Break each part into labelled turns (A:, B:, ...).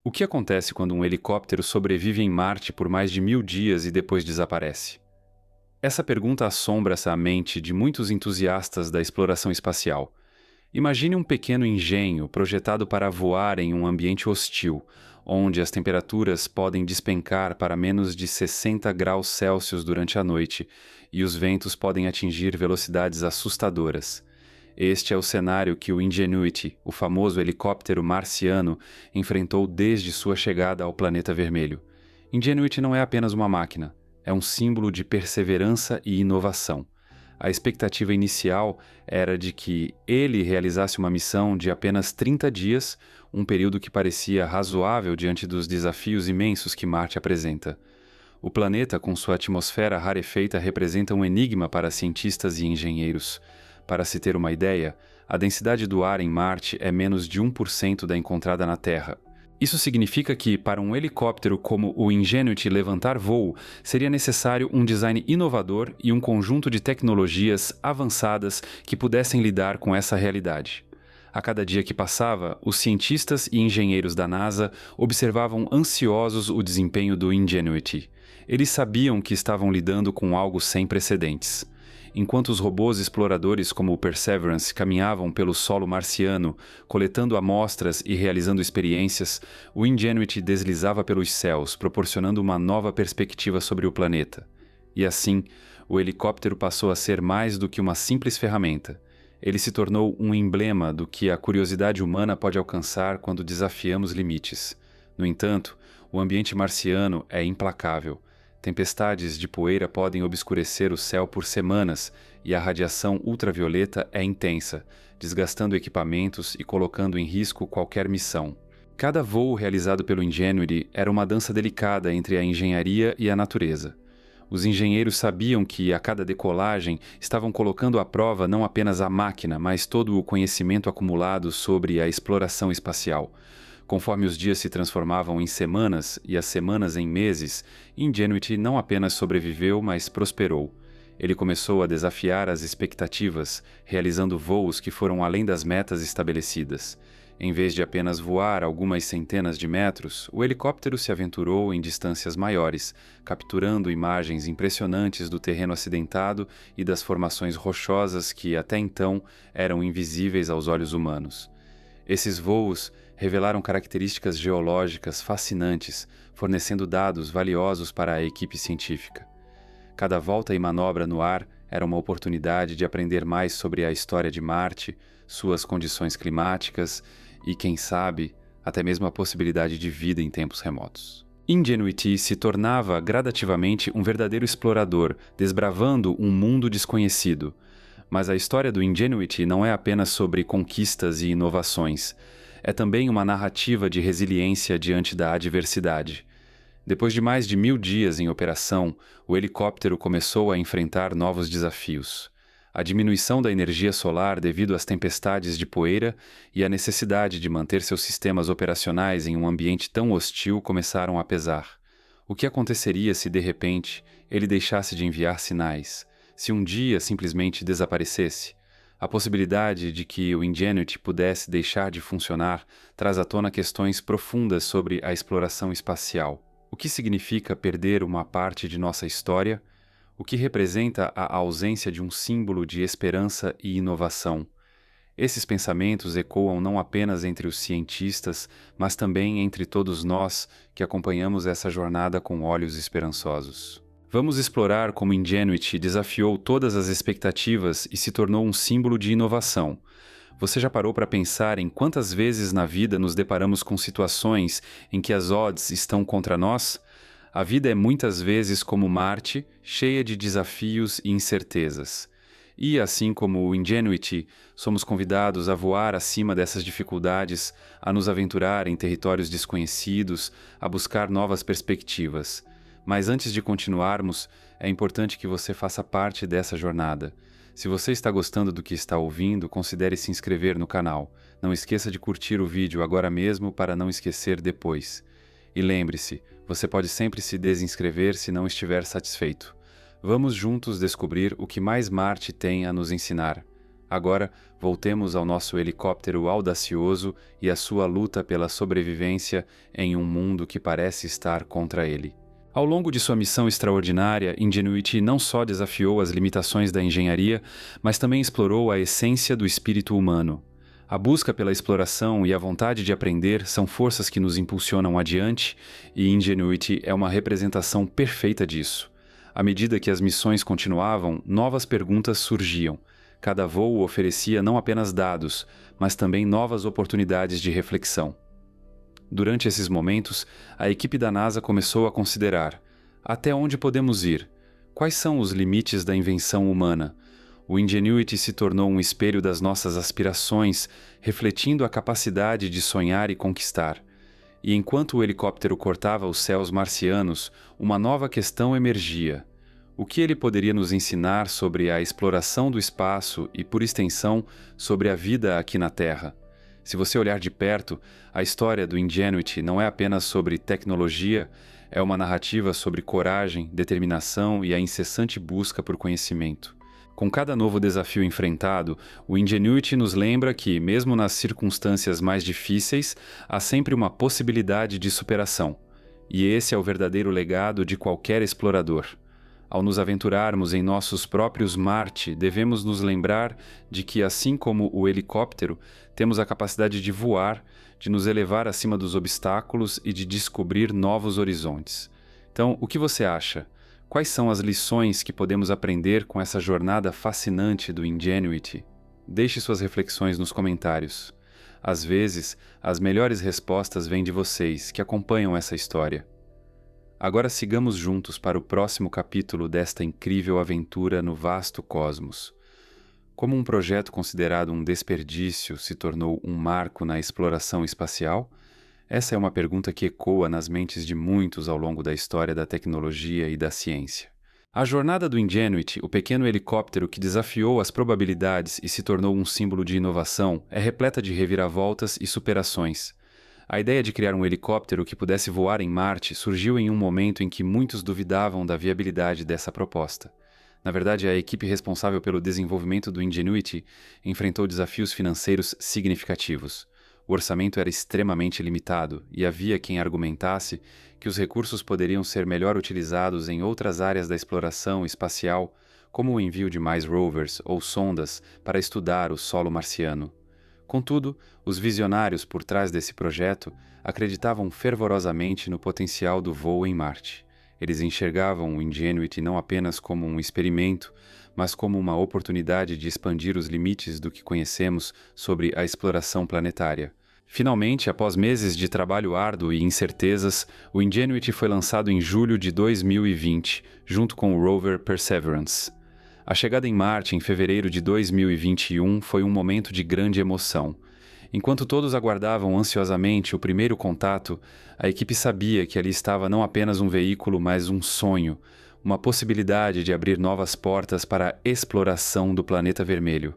A: O que acontece quando um helicóptero sobrevive em Marte por mais de 1000 dias e depois desaparece? Essa pergunta assombra a mente de muitos entusiastas da exploração espacial. Imagine um pequeno engenho projetado para voar em um ambiente hostil, onde as temperaturas podem despencar para menos de 60 graus Celsius durante a noite e os ventos podem atingir velocidades assustadoras. Este é o cenário que o Ingenuity, o famoso helicóptero marciano, enfrentou desde sua chegada ao planeta vermelho. Ingenuity não é apenas uma máquina, é um símbolo de perseverança e inovação. A expectativa inicial era de que ele realizasse uma missão de apenas 30 dias, um período que parecia razoável diante dos desafios imensos que Marte apresenta. O planeta, com sua atmosfera rarefeita, representa um enigma para cientistas e engenheiros. Para se ter uma ideia, a densidade do ar em Marte é menos de 1% da encontrada na Terra. Isso significa que, para um helicóptero como o Ingenuity levantar voo, seria necessário um design inovador e um conjunto de tecnologias avançadas que pudessem lidar com essa realidade. A cada dia que passava, os cientistas e engenheiros da NASA observavam ansiosos o desempenho do Ingenuity. Eles sabiam que estavam lidando com algo sem precedentes. Enquanto os robôs exploradores como o Perseverance caminhavam pelo solo marciano, coletando amostras e realizando experiências, o Ingenuity deslizava pelos céus, proporcionando uma nova perspectiva sobre o planeta. E assim, o helicóptero passou a ser mais do que uma simples ferramenta. Ele se tornou um emblema do que a curiosidade humana pode alcançar quando desafiamos limites. No entanto, o ambiente marciano é implacável. Tempestades de poeira podem obscurecer o céu por semanas e a radiação ultravioleta é intensa, desgastando equipamentos e colocando em risco qualquer missão. Cada voo realizado pelo Ingenuity era uma dança delicada entre a engenharia e a natureza. Os engenheiros sabiam que, a cada decolagem, estavam colocando à prova não apenas a máquina, mas todo o conhecimento acumulado sobre a exploração espacial. Conforme os dias se transformavam em semanas e as semanas em meses, Ingenuity não apenas sobreviveu, mas prosperou. Ele começou a desafiar as expectativas, realizando voos que foram além das metas estabelecidas. Em vez de apenas voar algumas centenas de metros, o helicóptero se aventurou em distâncias maiores, capturando imagens impressionantes do terreno acidentado e das formações rochosas que, até então, eram invisíveis aos olhos humanos. Esses voos revelaram características geológicas fascinantes, fornecendo dados valiosos para a equipe científica. Cada volta e manobra no ar era uma oportunidade de aprender mais sobre a história de Marte, suas condições climáticas e, quem sabe, até mesmo a possibilidade de vida em tempos remotos. Ingenuity se tornava gradativamente um verdadeiro explorador, desbravando um mundo desconhecido. Mas a história do Ingenuity não é apenas sobre conquistas e inovações. É também uma narrativa de resiliência diante da adversidade. Depois de mais de 1000 dias em operação, o helicóptero começou a enfrentar novos desafios. A diminuição da energia solar devido às tempestades de poeira e a necessidade de manter seus sistemas operacionais em um ambiente tão hostil começaram a pesar. O que aconteceria se, de repente, ele deixasse de enviar sinais? Se um dia simplesmente desaparecesse? A possibilidade de que o Ingenuity pudesse deixar de funcionar traz à tona questões profundas sobre a exploração espacial. O que significa perder uma parte de nossa história? O que representa a ausência de um símbolo de esperança e inovação? Esses pensamentos ecoam não apenas entre os cientistas, mas também entre todos nós que acompanhamos essa jornada com olhos esperançosos. Vamos explorar como Ingenuity desafiou todas as expectativas e se tornou um símbolo de inovação. Você já parou para pensar em quantas vezes na vida nos deparamos com situações em que as odds estão contra nós? A vida é muitas vezes como Marte, cheia de desafios e incertezas. E, assim como o Ingenuity, somos convidados a voar acima dessas dificuldades, a nos aventurar em territórios desconhecidos, a buscar novas perspectivas. Mas antes de continuarmos, é importante que você faça parte dessa jornada. Se você está gostando do que está ouvindo, considere se inscrever no canal. Não esqueça de curtir o vídeo agora mesmo para não esquecer depois. E lembre-se, você pode sempre se desinscrever se não estiver satisfeito. Vamos juntos descobrir o que mais Marte tem a nos ensinar. Agora, voltemos ao nosso helicóptero audacioso e à sua luta pela sobrevivência em um mundo que parece estar contra ele. Ao longo de sua missão extraordinária, Ingenuity não só desafiou as limitações da engenharia, mas também explorou a essência do espírito humano. A busca pela exploração e a vontade de aprender são forças que nos impulsionam adiante, e Ingenuity é uma representação perfeita disso. À medida que as missões continuavam, novas perguntas surgiam. Cada voo oferecia não apenas dados, mas também novas oportunidades de reflexão. Durante esses momentos, a equipe da NASA começou a considerar: até onde podemos ir? Quais são os limites da invenção humana? O Ingenuity se tornou um espelho das nossas aspirações, refletindo a capacidade de sonhar e conquistar. E enquanto o helicóptero cortava os céus marcianos, uma nova questão emergia. O que ele poderia nos ensinar sobre a exploração do espaço e, por extensão, sobre a vida aqui na Terra? Se você olhar de perto, a história do Ingenuity não é apenas sobre tecnologia, é uma narrativa sobre coragem, determinação e a incessante busca por conhecimento. Com cada novo desafio enfrentado, o Ingenuity nos lembra que, mesmo nas circunstâncias mais difíceis, há sempre uma possibilidade de superação. E esse é o verdadeiro legado de qualquer explorador. Ao nos aventurarmos em nossos próprios Marte, devemos nos lembrar de que, assim como o helicóptero, temos a capacidade de voar, de nos elevar acima dos obstáculos e de descobrir novos horizontes. Então, o que você acha? Quais são as lições que podemos aprender com essa jornada fascinante do Ingenuity? Deixe suas reflexões nos comentários. Às vezes, as melhores respostas vêm de vocês, que acompanham essa história. Agora sigamos juntos para o próximo capítulo desta incrível aventura no vasto cosmos. Como um projeto considerado um desperdício se tornou um marco na exploração espacial? Essa é uma pergunta que ecoa nas mentes de muitos ao longo da história da tecnologia e da ciência. A jornada do Ingenuity, o pequeno helicóptero que desafiou as probabilidades e se tornou um símbolo de inovação, é repleta de reviravoltas e superações. A ideia de criar um helicóptero que pudesse voar em Marte surgiu em um momento em que muitos duvidavam da viabilidade dessa proposta. Na verdade, a equipe responsável pelo desenvolvimento do Ingenuity enfrentou desafios financeiros significativos. O orçamento era extremamente limitado e havia quem argumentasse que os recursos poderiam ser melhor utilizados em outras áreas da exploração espacial, como o envio de mais rovers ou sondas para estudar o solo marciano. Contudo, os visionários por trás desse projeto acreditavam fervorosamente no potencial do voo em Marte. Eles enxergavam o Ingenuity não apenas como um experimento, mas como uma oportunidade de expandir os limites do que conhecemos sobre a exploração planetária. Finalmente, após meses de trabalho árduo e incertezas, o Ingenuity foi lançado em julho de 2020, junto com o rover Perseverance. A chegada em Marte em fevereiro de 2021 foi um momento de grande emoção. Enquanto todos aguardavam ansiosamente o primeiro contato, a equipe sabia que ali estava não apenas um veículo, mas um sonho, uma possibilidade de abrir novas portas para a exploração do planeta vermelho.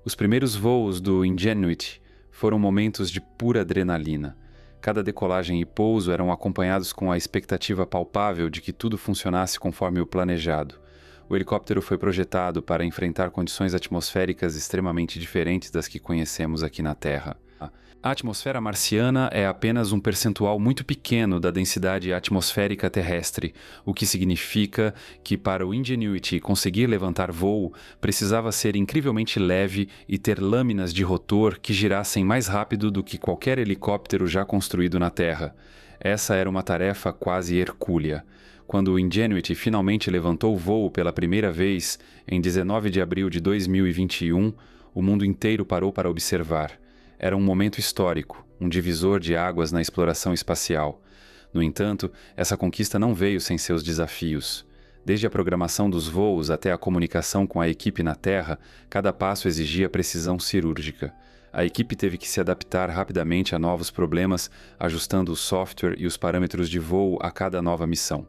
A: Os primeiros voos do Ingenuity foram momentos de pura adrenalina. Cada decolagem e pouso eram acompanhados com a expectativa palpável de que tudo funcionasse conforme o planejado. O helicóptero foi projetado para enfrentar condições atmosféricas extremamente diferentes das que conhecemos aqui na Terra. A atmosfera marciana é apenas um percentual muito pequeno da densidade atmosférica terrestre, o que significa que para o Ingenuity conseguir levantar voo, precisava ser incrivelmente leve e ter lâminas de rotor que girassem mais rápido do que qualquer helicóptero já construído na Terra. Essa era uma tarefa quase hercúlea. Quando o Ingenuity finalmente levantou o voo pela primeira vez, em 19 de abril de 2021, o mundo inteiro parou para observar. Era um momento histórico, um divisor de águas na exploração espacial. No entanto, essa conquista não veio sem seus desafios. Desde a programação dos voos até a comunicação com a equipe na Terra, cada passo exigia precisão cirúrgica. A equipe teve que se adaptar rapidamente a novos problemas, ajustando o software e os parâmetros de voo a cada nova missão.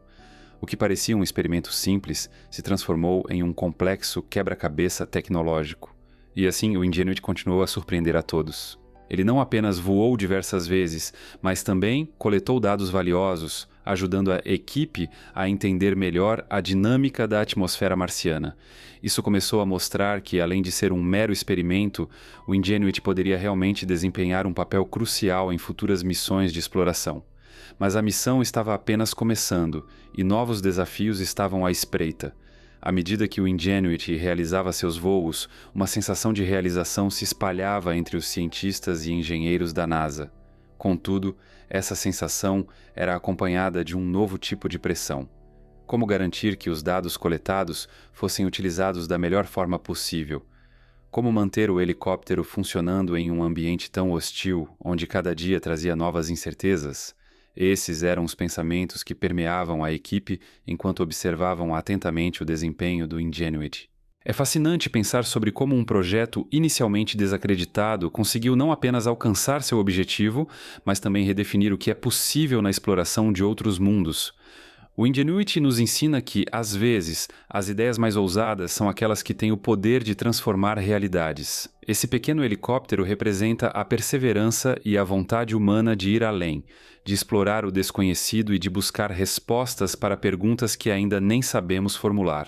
A: O que parecia um experimento simples se transformou em um complexo quebra-cabeça tecnológico. E assim o Ingenuity continuou a surpreender a todos. Ele não apenas voou diversas vezes, mas também coletou dados valiosos, ajudando a equipe a entender melhor a dinâmica da atmosfera marciana. Isso começou a mostrar que, além de ser um mero experimento, o Ingenuity poderia realmente desempenhar um papel crucial em futuras missões de exploração. Mas a missão estava apenas começando, e novos desafios estavam à espreita. À medida que o Ingenuity realizava seus voos, uma sensação de realização se espalhava entre os cientistas e engenheiros da NASA. Contudo, essa sensação era acompanhada de um novo tipo de pressão. Como garantir que os dados coletados fossem utilizados da melhor forma possível? Como manter o helicóptero funcionando em um ambiente tão hostil, onde cada dia trazia novas incertezas? Esses eram os pensamentos que permeavam a equipe enquanto observavam atentamente o desempenho do Ingenuity. É fascinante pensar sobre como um projeto inicialmente desacreditado conseguiu não apenas alcançar seu objetivo, mas também redefinir o que é possível na exploração de outros mundos. O Ingenuity nos ensina que, às vezes, as ideias mais ousadas são aquelas que têm o poder de transformar realidades. Esse pequeno helicóptero representa a perseverança e a vontade humana de ir além, de explorar o desconhecido e de buscar respostas para perguntas que ainda nem sabemos formular.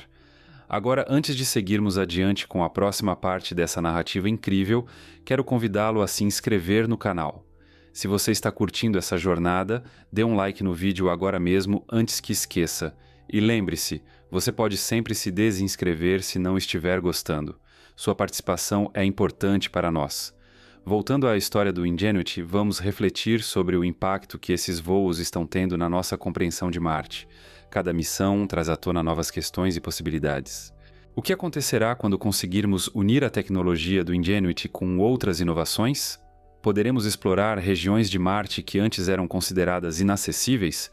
A: Agora, antes de seguirmos adiante com a próxima parte dessa narrativa incrível, quero convidá-lo a se inscrever no canal. Se você está curtindo essa jornada, dê um like no vídeo agora mesmo antes que esqueça. E lembre-se, você pode sempre se desinscrever se não estiver gostando. Sua participação é importante para nós. Voltando à história do Ingenuity, vamos refletir sobre o impacto que esses voos estão tendo na nossa compreensão de Marte. Cada missão traz à tona novas questões e possibilidades. O que acontecerá quando conseguirmos unir a tecnologia do Ingenuity com outras inovações? Poderemos explorar regiões de Marte que antes eram consideradas inacessíveis?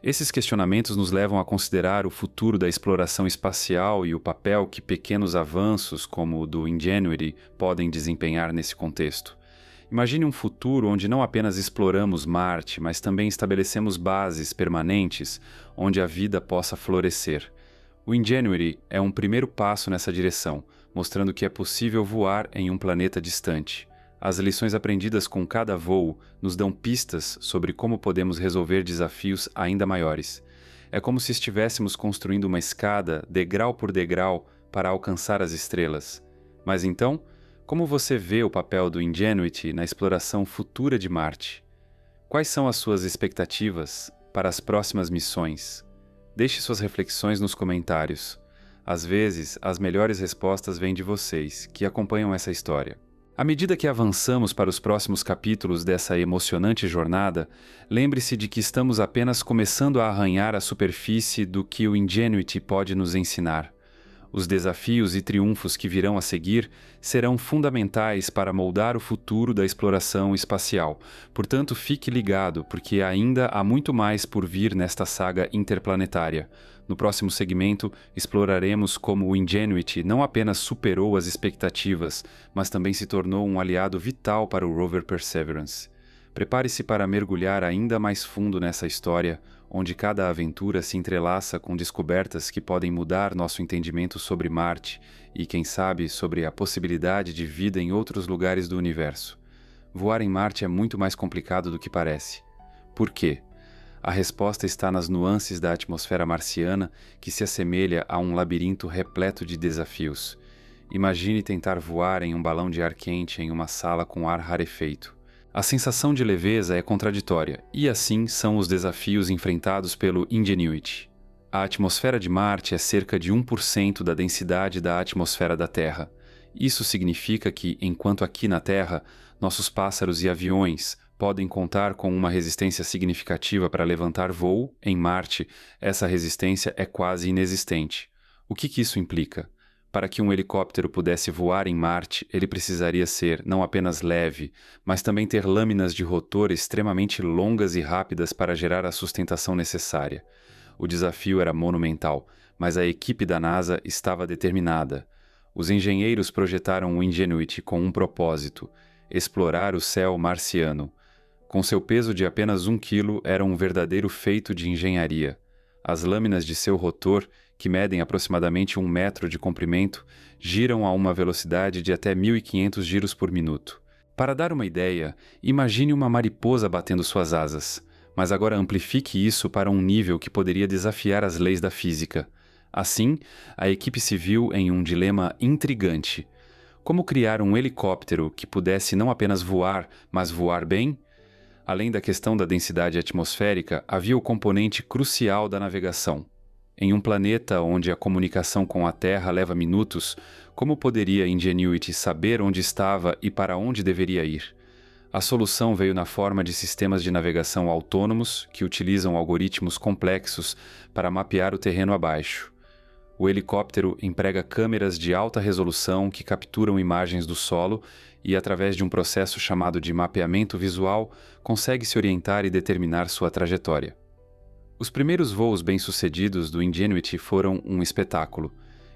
A: Esses questionamentos nos levam a considerar o futuro da exploração espacial e o papel que pequenos avanços, como o do Ingenuity, podem desempenhar nesse contexto. Imagine um futuro onde não apenas exploramos Marte, mas também estabelecemos bases permanentes onde a vida possa florescer. O Ingenuity é um primeiro passo nessa direção, mostrando que é possível voar em um planeta distante. As lições aprendidas com cada voo nos dão pistas sobre como podemos resolver desafios ainda maiores. É como se estivéssemos construindo uma escada, degrau por degrau, para alcançar as estrelas. Mas então, como você vê o papel do Ingenuity na exploração futura de Marte? Quais são as suas expectativas para as próximas missões? Deixe suas reflexões nos comentários. Às vezes, as melhores respostas vêm de vocês, que acompanham essa história. À medida que avançamos para os próximos capítulos dessa emocionante jornada, lembre-se de que estamos apenas começando a arranhar a superfície do que o Ingenuity pode nos ensinar. Os desafios e triunfos que virão a seguir serão fundamentais para moldar o futuro da exploração espacial. Portanto, fique ligado, porque ainda há muito mais por vir nesta saga interplanetária. No próximo segmento, exploraremos como o Ingenuity não apenas superou as expectativas, mas também se tornou um aliado vital para o rover Perseverance. Prepare-se para mergulhar ainda mais fundo nessa história, onde cada aventura se entrelaça com descobertas que podem mudar nosso entendimento sobre Marte e, quem sabe, sobre a possibilidade de vida em outros lugares do universo. Voar em Marte é muito mais complicado do que parece. Por quê? A resposta está nas nuances da atmosfera marciana, que se assemelha a um labirinto repleto de desafios. Imagine tentar voar em um balão de ar quente em uma sala com ar rarefeito. A sensação de leveza é contraditória, e assim são os desafios enfrentados pelo Ingenuity. A atmosfera de Marte é cerca de 1% da densidade da atmosfera da Terra. Isso significa que, enquanto aqui na Terra, nossos pássaros e aviões podem contar com uma resistência significativa para levantar voo, em Marte, essa resistência é quase inexistente. O que isso implica? Para que um helicóptero pudesse voar em Marte, ele precisaria ser não apenas leve, mas também ter lâminas de rotor extremamente longas e rápidas para gerar a sustentação necessária. O desafio era monumental, mas a equipe da NASA estava determinada. Os engenheiros projetaram o Ingenuity com um propósito: explorar o céu marciano. Com seu peso de apenas 1 quilo, era um verdadeiro feito de engenharia. As lâminas de seu rotor, que medem aproximadamente 1 metro de comprimento, giram a uma velocidade de até 1.500 giros por minuto. Para dar uma ideia, imagine uma mariposa batendo suas asas, mas agora amplifique isso para um nível que poderia desafiar as leis da física. Assim, a equipe se viu em um dilema intrigante. Como criar um helicóptero que pudesse não apenas voar, mas voar bem? Além da questão da densidade atmosférica, havia o componente crucial da navegação. Em um planeta onde a comunicação com a Terra leva minutos, como poderia Ingenuity saber onde estava e para onde deveria ir? A solução veio na forma de sistemas de navegação autônomos que utilizam algoritmos complexos para mapear o terreno abaixo. O helicóptero emprega câmeras de alta resolução que capturam imagens do solo e, através de um processo chamado de mapeamento visual, consegue se orientar e determinar sua trajetória. Os primeiros voos bem-sucedidos do Ingenuity foram um espetáculo.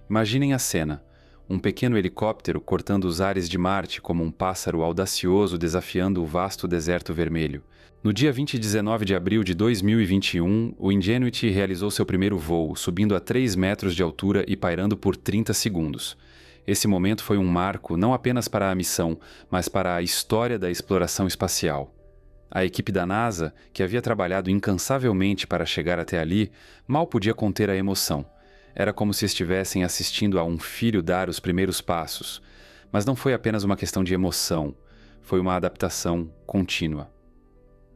A: Imaginem a cena: um pequeno helicóptero cortando os ares de Marte como um pássaro audacioso desafiando o vasto deserto vermelho. No dia 19 de abril de 2021, o Ingenuity realizou seu primeiro voo, subindo a 3 metros de altura e pairando por 30 segundos. Esse momento foi um marco não apenas para a missão, mas para a história da exploração espacial. A equipe da NASA, que havia trabalhado incansavelmente para chegar até ali, mal podia conter a emoção. Era como se estivessem assistindo a um filho dar os primeiros passos. Mas não foi apenas uma questão de emoção, foi uma adaptação contínua.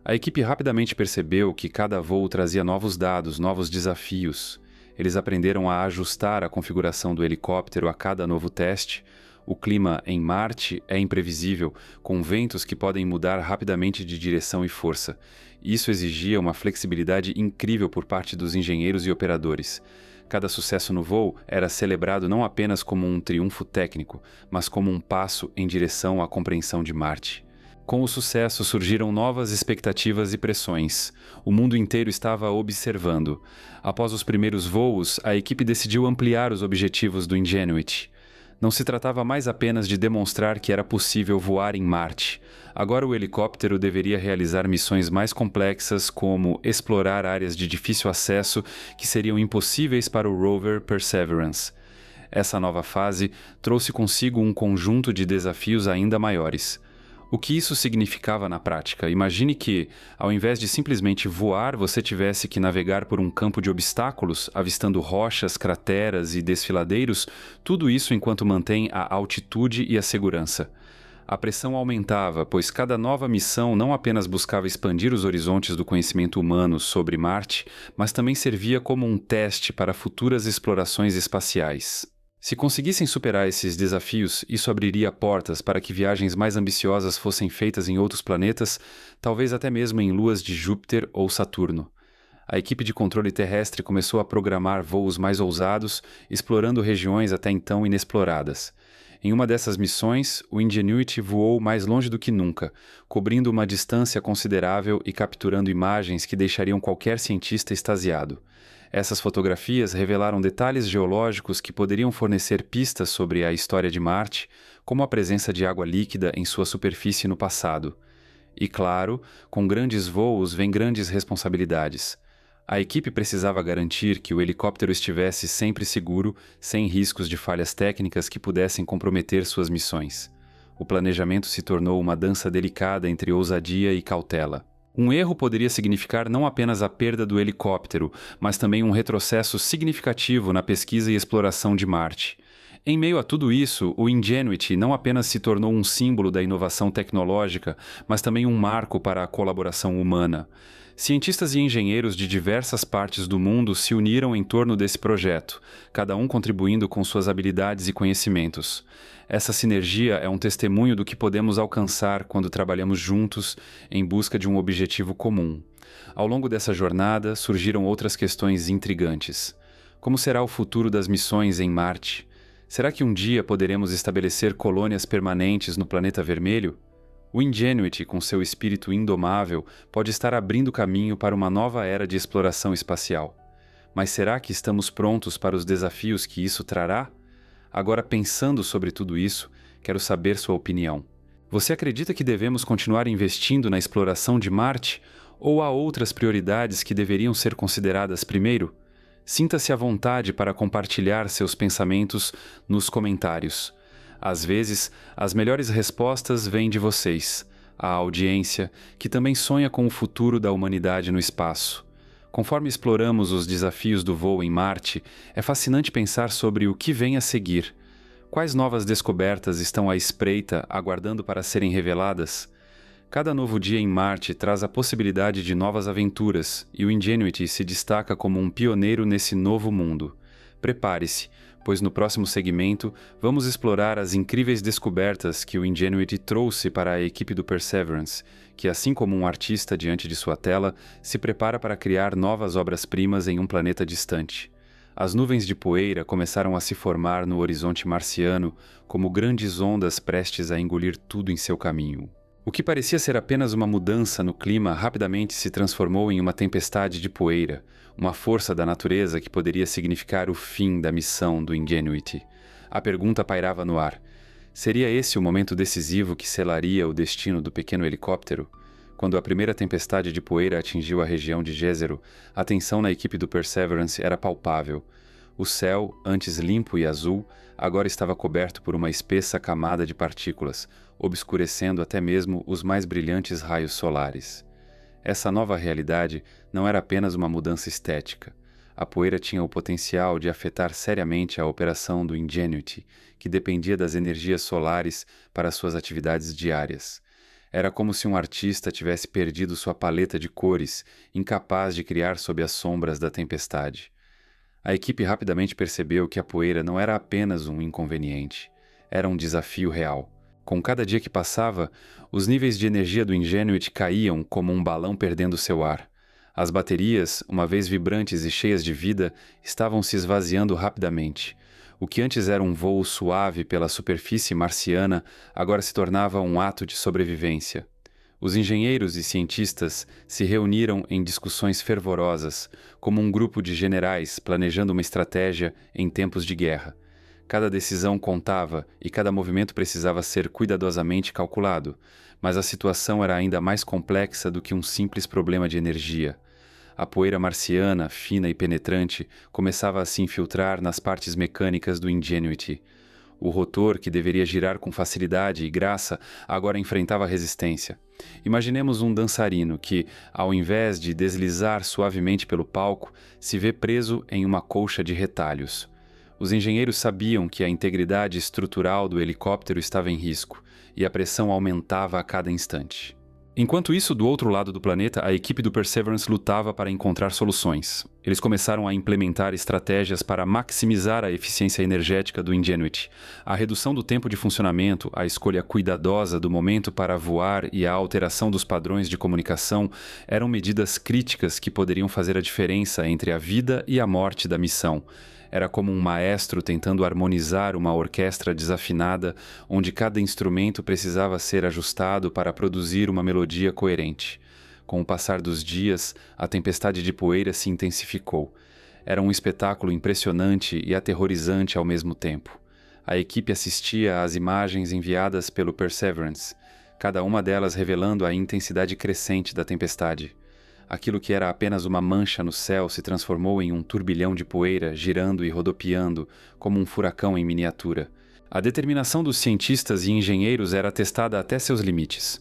A: A equipe rapidamente percebeu que cada voo trazia novos dados, novos desafios. Eles aprenderam a ajustar a configuração do helicóptero a cada novo teste. O clima em Marte é imprevisível, com ventos que podem mudar rapidamente de direção e força. Isso exigia uma flexibilidade incrível por parte dos engenheiros e operadores. Cada sucesso no voo era celebrado não apenas como um triunfo técnico, mas como um passo em direção à compreensão de Marte. Com o sucesso surgiram novas expectativas e pressões. O mundo inteiro estava observando. Após os primeiros voos, a equipe decidiu ampliar os objetivos do Ingenuity. Não se tratava mais apenas de demonstrar que era possível voar em Marte. Agora o helicóptero deveria realizar missões mais complexas, como explorar áreas de difícil acesso que seriam impossíveis para o rover Perseverance. Essa nova fase trouxe consigo um conjunto de desafios ainda maiores. O que isso significava na prática? Imagine que, ao invés de simplesmente voar, você tivesse que navegar por um campo de obstáculos, avistando rochas, crateras e desfiladeiros, tudo isso enquanto mantém a altitude e a segurança. A pressão aumentava, pois cada nova missão não apenas buscava expandir os horizontes do conhecimento humano sobre Marte, mas também servia como um teste para futuras explorações espaciais. Se conseguissem superar esses desafios, isso abriria portas para que viagens mais ambiciosas fossem feitas em outros planetas, talvez até mesmo em luas de Júpiter ou Saturno. A equipe de controle terrestre começou a programar voos mais ousados, explorando regiões até então inexploradas. Em uma dessas missões, o Ingenuity voou mais longe do que nunca, cobrindo uma distância considerável e capturando imagens que deixariam qualquer cientista extasiado. Essas fotografias revelaram detalhes geológicos que poderiam fornecer pistas sobre a história de Marte, como a presença de água líquida em sua superfície no passado. E claro, com grandes voos vem grandes responsabilidades. A equipe precisava garantir que o helicóptero estivesse sempre seguro, sem riscos de falhas técnicas que pudessem comprometer suas missões. O planejamento se tornou uma dança delicada entre ousadia e cautela. Um erro poderia significar não apenas a perda do helicóptero, mas também um retrocesso significativo na pesquisa e exploração de Marte. Em meio a tudo isso, o Ingenuity não apenas se tornou um símbolo da inovação tecnológica, mas também um marco para a colaboração humana. Cientistas e engenheiros de diversas partes do mundo se uniram em torno desse projeto, cada um contribuindo com suas habilidades e conhecimentos. Essa sinergia é um testemunho do que podemos alcançar quando trabalhamos juntos em busca de um objetivo comum. Ao longo dessa jornada, surgiram outras questões intrigantes. Como será o futuro das missões em Marte? Será que um dia poderemos estabelecer colônias permanentes no planeta vermelho? O Ingenuity, com seu espírito indomável, pode estar abrindo caminho para uma nova era de exploração espacial. Mas será que estamos prontos para os desafios que isso trará? Agora, pensando sobre tudo isso, quero saber sua opinião. Você acredita que devemos continuar investindo na exploração de Marte ou há outras prioridades que deveriam ser consideradas primeiro? Sinta-se à vontade para compartilhar seus pensamentos nos comentários. Às vezes, as melhores respostas vêm de vocês, a audiência, que também sonha com o futuro da humanidade no espaço. Conforme exploramos os desafios do voo em Marte, é fascinante pensar sobre o que vem a seguir. Quais novas descobertas estão à espreita, aguardando para serem reveladas? Cada novo dia em Marte traz a possibilidade de novas aventuras, e o Ingenuity se destaca como um pioneiro nesse novo mundo. Prepare-se, pois no próximo segmento vamos explorar as incríveis descobertas que o Ingenuity trouxe para a equipe do Perseverance, que, assim como um artista diante de sua tela, se prepara para criar novas obras-primas em um planeta distante. As nuvens de poeira começaram a se formar no horizonte marciano como grandes ondas prestes a engolir tudo em seu caminho. O que parecia ser apenas uma mudança no clima rapidamente se transformou em uma tempestade de poeira, uma força da natureza que poderia significar o fim da missão do Ingenuity. A pergunta pairava no ar. Seria esse o momento decisivo que selaria o destino do pequeno helicóptero? Quando a primeira tempestade de poeira atingiu a região de Jezero, a tensão na equipe do Perseverance era palpável. O céu, antes limpo e azul, agora estava coberto por uma espessa camada de partículas, obscurecendo até mesmo os mais brilhantes raios solares. Essa nova realidade não era apenas uma mudança estética. A poeira tinha o potencial de afetar seriamente a operação do Ingenuity, que dependia das energias solares para suas atividades diárias. Era como se um artista tivesse perdido sua paleta de cores, incapaz de criar sob as sombras da tempestade. A equipe rapidamente percebeu que a poeira não era apenas um inconveniente, era um desafio real. Com cada dia que passava, os níveis de energia do Ingenuity caíam como um balão perdendo seu ar. As baterias, uma vez vibrantes e cheias de vida, estavam se esvaziando rapidamente. O que antes era um voo suave pela superfície marciana, agora se tornava um ato de sobrevivência. Os engenheiros e cientistas se reuniram em discussões fervorosas, como um grupo de generais planejando uma estratégia em tempos de guerra. Cada decisão contava e cada movimento precisava ser cuidadosamente calculado, mas a situação era ainda mais complexa do que um simples problema de energia. A poeira marciana, fina e penetrante, começava a se infiltrar nas partes mecânicas do Ingenuity. O rotor, que deveria girar com facilidade e graça, agora enfrentava resistência. Imaginemos um dançarino que, ao invés de deslizar suavemente pelo palco, se vê preso em uma colcha de retalhos. Os engenheiros sabiam que a integridade estrutural do helicóptero estava em risco, e a pressão aumentava a cada instante. Enquanto isso, do outro lado do planeta, a equipe do Perseverance lutava para encontrar soluções. Eles começaram a implementar estratégias para maximizar a eficiência energética do Ingenuity. A redução do tempo de funcionamento, a escolha cuidadosa do momento para voar e a alteração dos padrões de comunicação eram medidas críticas que poderiam fazer a diferença entre a vida e a morte da missão. Era como um maestro tentando harmonizar uma orquestra desafinada, onde cada instrumento precisava ser ajustado para produzir uma melodia coerente. Com o passar dos dias, a tempestade de poeira se intensificou. Era um espetáculo impressionante e aterrorizante ao mesmo tempo. A equipe assistia às imagens enviadas pelo Perseverance, cada uma delas revelando a intensidade crescente da tempestade. Aquilo que era apenas uma mancha no céu se transformou em um turbilhão de poeira girando e rodopiando, como um furacão em miniatura. A determinação dos cientistas e engenheiros era testada até seus limites.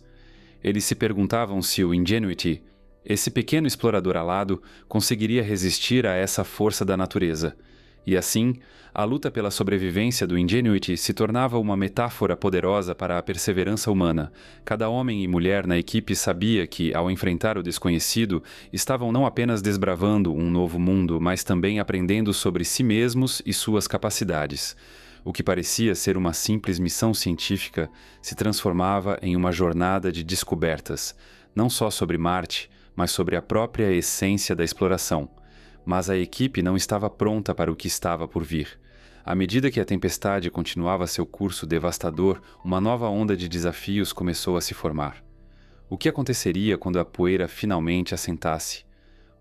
A: Eles se perguntavam se o Ingenuity, esse pequeno explorador alado, conseguiria resistir a essa força da natureza. E assim, a luta pela sobrevivência do Ingenuity se tornava uma metáfora poderosa para a perseverança humana. Cada homem e mulher na equipe sabia que, ao enfrentar o desconhecido, estavam não apenas desbravando um novo mundo, mas também aprendendo sobre si mesmos e suas capacidades. O que parecia ser uma simples missão científica se transformava em uma jornada de descobertas, não só sobre Marte, mas sobre a própria essência da exploração. Mas a equipe não estava pronta para o que estava por vir. À medida que a tempestade continuava seu curso devastador, uma nova onda de desafios começou a se formar. O que aconteceria quando a poeira finalmente assentasse?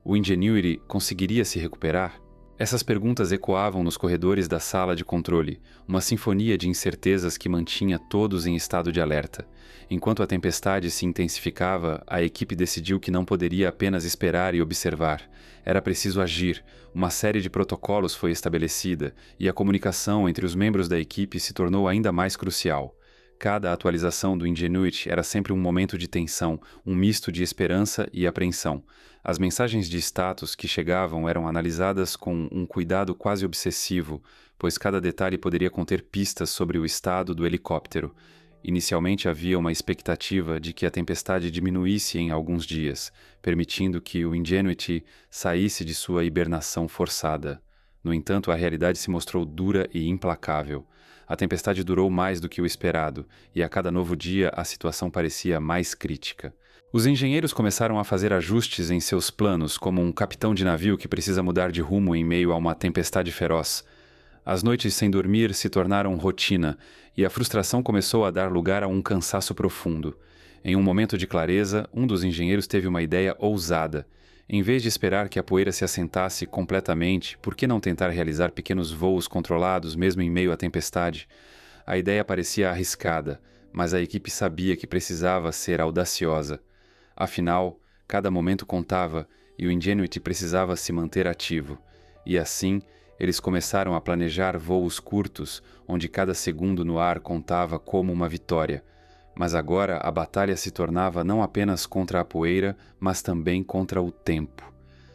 A: O Ingenuity conseguiria se recuperar? Essas perguntas ecoavam nos corredores da sala de controle, uma sinfonia de incertezas que mantinha todos em estado de alerta. Enquanto a tempestade se intensificava, a equipe decidiu que não poderia apenas esperar e observar. Era preciso agir. Uma série de protocolos foi estabelecida, e a comunicação entre os membros da equipe se tornou ainda mais crucial. Cada atualização do Ingenuity era sempre um momento de tensão, um misto de esperança e apreensão. As mensagens de status que chegavam eram analisadas com um cuidado quase obsessivo, pois cada detalhe poderia conter pistas sobre o estado do helicóptero. Inicialmente havia uma expectativa de que a tempestade diminuísse em alguns dias, permitindo que o Ingenuity saísse de sua hibernação forçada. No entanto, a realidade se mostrou dura e implacável. A tempestade durou mais do que o esperado, e a cada novo dia a situação parecia mais crítica. Os engenheiros começaram a fazer ajustes em seus planos, como um capitão de navio que precisa mudar de rumo em meio a uma tempestade feroz. As noites sem dormir se tornaram rotina, e a frustração começou a dar lugar a um cansaço profundo. Em um momento de clareza, um dos engenheiros teve uma ideia ousada. Em vez de esperar que a poeira se assentasse completamente, por que não tentar realizar pequenos voos controlados mesmo em meio à tempestade? A ideia parecia arriscada, mas a equipe sabia que precisava ser audaciosa. Afinal, cada momento contava e o Ingenuity precisava se manter ativo. E assim, eles começaram a planejar voos curtos, onde cada segundo no ar contava como uma vitória. Mas agora a batalha se tornava não apenas contra a poeira, mas também contra o tempo.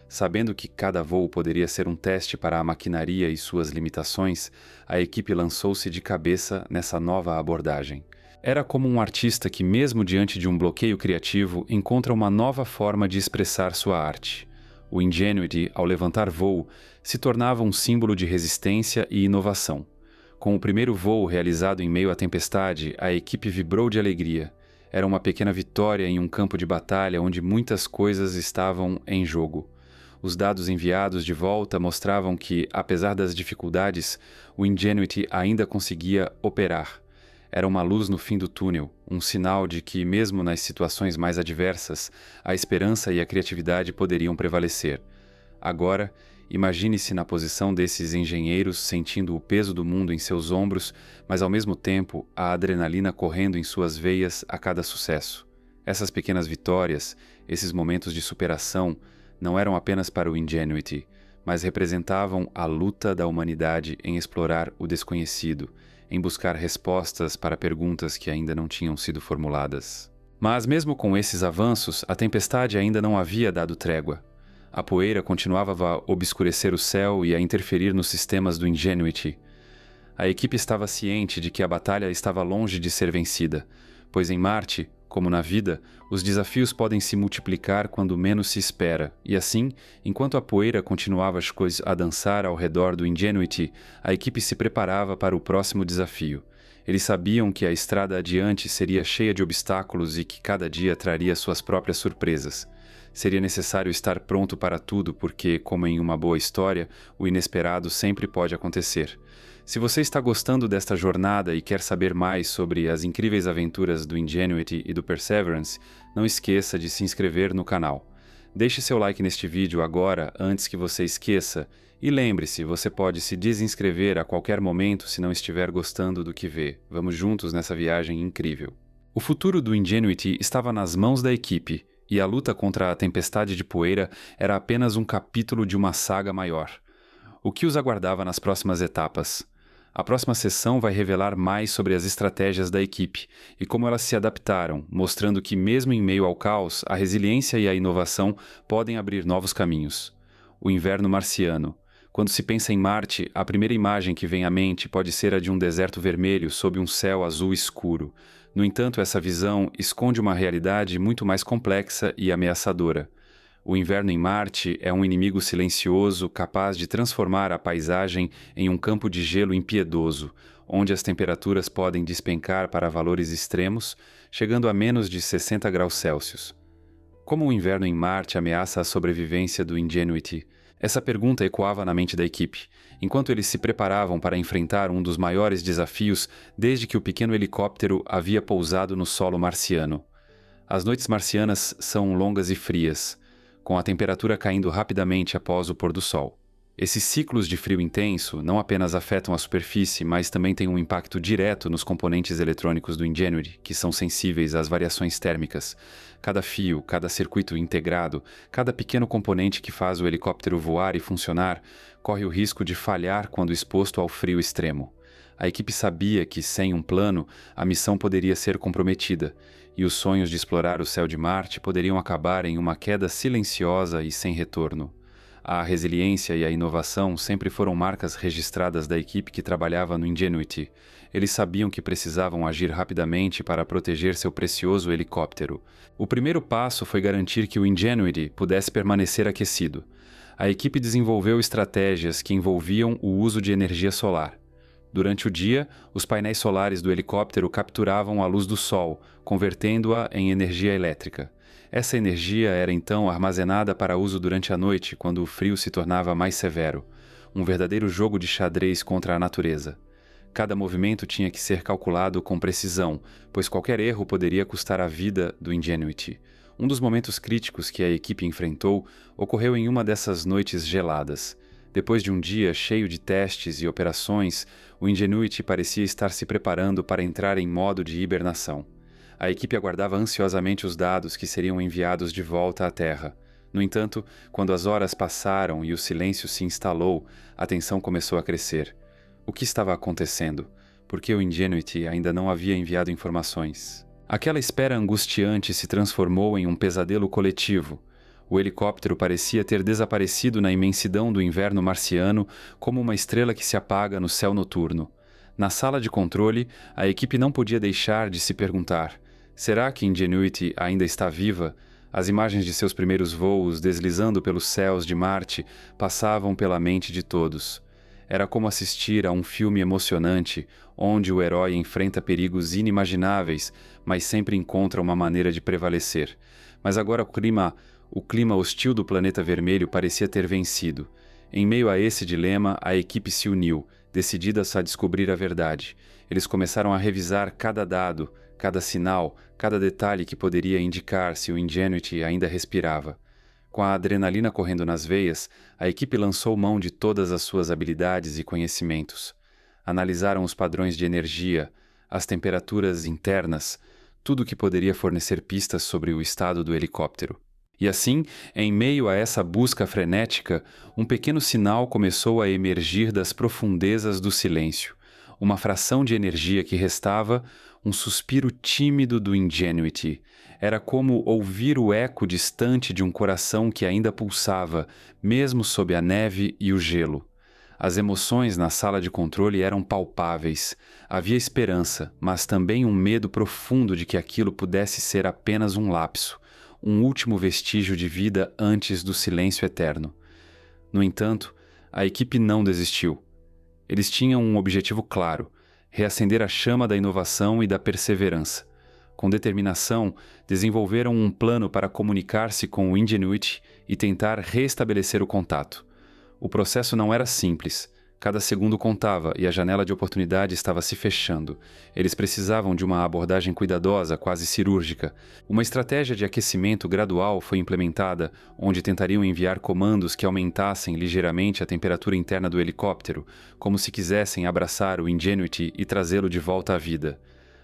A: Sabendo que cada voo poderia ser um teste para a maquinaria e suas limitações, a equipe lançou-se de cabeça nessa nova abordagem. Era como um artista que, mesmo diante de um bloqueio criativo, encontra uma nova forma de expressar sua arte. O Ingenuity, ao levantar voo, se tornava um símbolo de resistência e inovação. Com o primeiro voo realizado em meio à tempestade, a equipe vibrou de alegria. Era uma pequena vitória em um campo de batalha onde muitas coisas estavam em jogo. Os dados enviados de volta mostravam que, apesar das dificuldades, o Ingenuity ainda conseguia operar. Era uma luz no fim do túnel, um sinal de que, mesmo nas situações mais adversas, a esperança e a criatividade poderiam prevalecer. Agora, imagine-se na posição desses engenheiros sentindo o peso do mundo em seus ombros, mas ao mesmo tempo a adrenalina correndo em suas veias a cada sucesso. Essas pequenas vitórias, esses momentos de superação, não eram apenas para o Ingenuity, mas representavam a luta da humanidade em explorar o desconhecido, em buscar respostas para perguntas que ainda não tinham sido formuladas. Mas mesmo com esses avanços, a tempestade ainda não havia dado trégua. A poeira continuava a obscurecer o céu e a interferir nos sistemas do Ingenuity. A equipe estava ciente de que a batalha estava longe de ser vencida, pois em Marte, como na vida, os desafios podem se multiplicar quando menos se espera, e assim, enquanto a poeira continuava a dançar ao redor do Ingenuity, a equipe se preparava para o próximo desafio. Eles sabiam que a estrada adiante seria cheia de obstáculos e que cada dia traria suas próprias surpresas. Seria necessário estar pronto para tudo porque, como em uma boa história, o inesperado sempre pode acontecer. Se você está gostando desta jornada e quer saber mais sobre as incríveis aventuras do Ingenuity e do Perseverance, não esqueça de se inscrever no canal. Deixe seu like neste vídeo agora, antes que você esqueça, e lembre-se, você pode se desinscrever a qualquer momento se não estiver gostando do que vê. Vamos juntos nessa viagem incrível. O futuro do Ingenuity estava nas mãos da equipe, e a luta contra a tempestade de poeira era apenas um capítulo de uma saga maior. O que os aguardava nas próximas etapas? A próxima sessão vai revelar mais sobre as estratégias da equipe e como elas se adaptaram, mostrando que mesmo em meio ao caos, a resiliência e a inovação podem abrir novos caminhos. O inverno marciano. Quando se pensa em Marte, a primeira imagem que vem à mente pode ser a de um deserto vermelho sob um céu azul escuro. No entanto, essa visão esconde uma realidade muito mais complexa e ameaçadora. O inverno em Marte é um inimigo silencioso capaz de transformar a paisagem em um campo de gelo impiedoso, onde as temperaturas podem despencar para valores extremos, chegando a menos de 60 graus Celsius. Como o inverno em Marte ameaça a sobrevivência do Ingenuity? Essa pergunta ecoava na mente da equipe, enquanto eles se preparavam para enfrentar um dos maiores desafios desde que o pequeno helicóptero havia pousado no solo marciano. As noites marcianas são longas e frias, com a temperatura caindo rapidamente após o pôr do sol. Esses ciclos de frio intenso não apenas afetam a superfície, mas também têm um impacto direto nos componentes eletrônicos do Ingenuity, que são sensíveis às variações térmicas. Cada fio, cada circuito integrado, cada pequeno componente que faz o helicóptero voar e funcionar, corre o risco de falhar quando exposto ao frio extremo. A equipe sabia que, sem um plano, a missão poderia ser comprometida, e os sonhos de explorar o céu de Marte poderiam acabar em uma queda silenciosa e sem retorno. A resiliência e a inovação sempre foram marcas registradas da equipe que trabalhava no Ingenuity. Eles sabiam que precisavam agir rapidamente para proteger seu precioso helicóptero. O primeiro passo foi garantir que o Ingenuity pudesse permanecer aquecido. A equipe desenvolveu estratégias que envolviam o uso de energia solar. Durante o dia, os painéis solares do helicóptero capturavam a luz do sol, convertendo-a em energia elétrica. Essa energia era então armazenada para uso durante a noite, quando o frio se tornava mais severo. Um verdadeiro jogo de xadrez contra a natureza. Cada movimento tinha que ser calculado com precisão, pois qualquer erro poderia custar a vida do Ingenuity. Um dos momentos críticos que a equipe enfrentou ocorreu em uma dessas noites geladas. Depois de um dia cheio de testes e operações, o Ingenuity parecia estar se preparando para entrar em modo de hibernação. A equipe aguardava ansiosamente os dados que seriam enviados de volta à Terra. No entanto, quando as horas passaram e o silêncio se instalou, a tensão começou a crescer. O que estava acontecendo? Por que o Ingenuity ainda não havia enviado informações? Aquela espera angustiante se transformou em um pesadelo coletivo. O helicóptero parecia ter desaparecido na imensidão do inverno marciano como uma estrela que se apaga no céu noturno. Na sala de controle, a equipe não podia deixar de se perguntar: será que Ingenuity ainda está viva? As imagens de seus primeiros voos deslizando pelos céus de Marte passavam pela mente de todos. Era como assistir a um filme emocionante, onde o herói enfrenta perigos inimagináveis, mas sempre encontra uma maneira de prevalecer. Mas agora o clima hostil do planeta vermelho parecia ter vencido. Em meio a esse dilema, a equipe se uniu, decididas a descobrir a verdade. Eles começaram a revisar cada dado, cada sinal, cada detalhe que poderia indicar se o Ingenuity ainda respirava. Com a adrenalina correndo nas veias, a equipe lançou mão de todas as suas habilidades e conhecimentos. Analisaram os padrões de energia, as temperaturas internas, tudo que poderia fornecer pistas sobre o estado do helicóptero. E assim, em meio a essa busca frenética, um pequeno sinal começou a emergir das profundezas do silêncio. Uma fração de energia que restava, um suspiro tímido do Ingenuity. Era como ouvir o eco distante de um coração que ainda pulsava, mesmo sob a neve e o gelo. As emoções na sala de controle eram palpáveis. Havia esperança, mas também um medo profundo de que aquilo pudesse ser apenas um lapso, um último vestígio de vida antes do silêncio eterno. No entanto, a equipe não desistiu. Eles tinham um objetivo claro: reacender a chama da inovação e da perseverança. Com determinação, desenvolveram um plano para comunicar-se com o Ingenuity e tentar restabelecer o contato. O processo não era simples. Cada segundo contava e a janela de oportunidade estava se fechando. Eles precisavam de uma abordagem cuidadosa, quase cirúrgica. Uma estratégia de aquecimento gradual foi implementada, onde tentariam enviar comandos que aumentassem ligeiramente a temperatura interna do helicóptero, como se quisessem abraçar o Ingenuity e trazê-lo de volta à vida.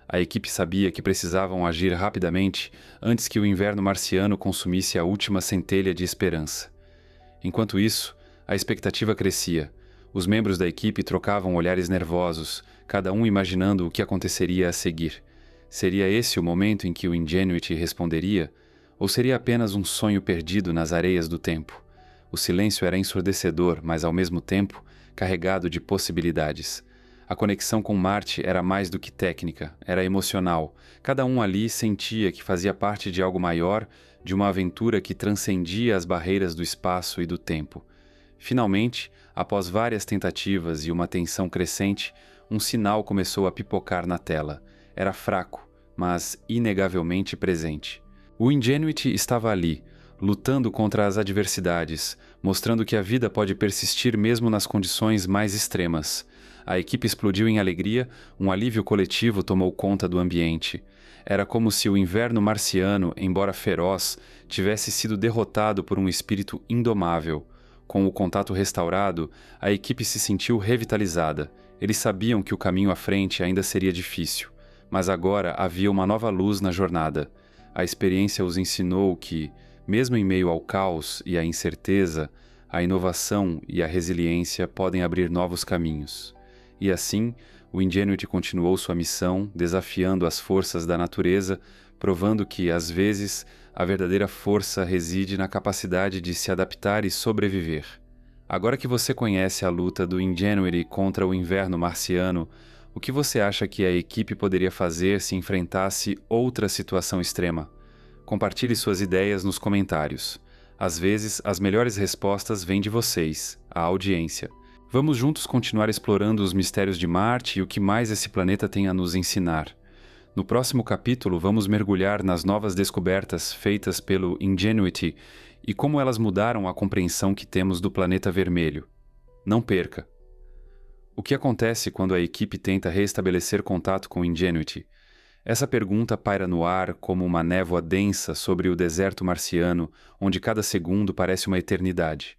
A: A equipe sabia que precisavam agir rapidamente antes que o inverno marciano consumisse a última centelha de esperança. Enquanto isso, a expectativa crescia. Os membros da equipe trocavam olhares nervosos, cada um imaginando o que aconteceria a seguir. Seria esse o momento em que o Ingenuity responderia? Ou seria apenas um sonho perdido nas areias do tempo? O silêncio era ensurdecedor, mas ao mesmo tempo carregado de possibilidades. A conexão com Marte era mais do que técnica, era emocional. Cada um ali sentia que fazia parte de algo maior, de uma aventura que transcendia as barreiras do espaço e do tempo. Finalmente, após várias tentativas e uma tensão crescente, um sinal começou a pipocar na tela. Era fraco, mas inegavelmente presente. O Ingenuity estava ali, lutando contra as adversidades, mostrando que a vida pode persistir mesmo nas condições mais extremas. A equipe explodiu em alegria, um alívio coletivo tomou conta do ambiente. Era como se o inverno marciano, embora feroz, tivesse sido derrotado por um espírito indomável. Com o contato restaurado, a equipe se sentiu revitalizada. Eles sabiam que o caminho à frente ainda seria difícil, mas agora havia uma nova luz na jornada. A experiência os ensinou que, mesmo em meio ao caos e à incerteza, a inovação e a resiliência podem abrir novos caminhos. E assim, o Ingenuity continuou sua missão, desafiando as forças da natureza, provando que, às vezes, a verdadeira força reside na capacidade de se adaptar e sobreviver. Agora que você conhece a luta do Ingenuity contra o inverno marciano, o que você acha que a equipe poderia fazer se enfrentasse outra situação extrema? Compartilhe suas ideias nos comentários. Às vezes, as melhores respostas vêm de vocês, a audiência. Vamos juntos continuar explorando os mistérios de Marte e o que mais esse planeta tem a nos ensinar. No próximo capítulo, vamos mergulhar nas novas descobertas feitas pelo Ingenuity e como elas mudaram a compreensão que temos do planeta vermelho. Não perca! O que acontece quando a equipe tenta restabelecer contato com o Ingenuity? Essa pergunta paira no ar como uma névoa densa sobre o deserto marciano, onde cada segundo parece uma eternidade.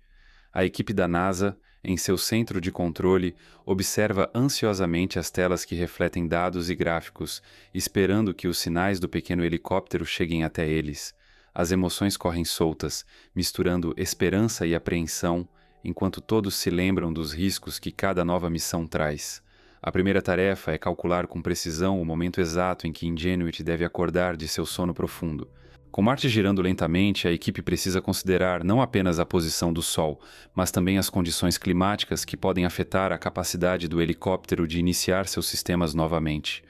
A: A equipe da NASA, em seu centro de controle, observa ansiosamente as telas que refletem dados e gráficos, esperando que os sinais do pequeno helicóptero cheguem até eles. As emoções correm soltas, misturando esperança e apreensão, enquanto todos se lembram dos riscos que cada nova missão traz. A primeira tarefa é calcular com precisão o momento exato em que Ingenuity deve acordar de seu sono profundo. Com Marte girando lentamente, a equipe precisa considerar não apenas a posição do Sol, mas também as condições climáticas que podem afetar a capacidade do helicóptero de iniciar seus sistemas novamente.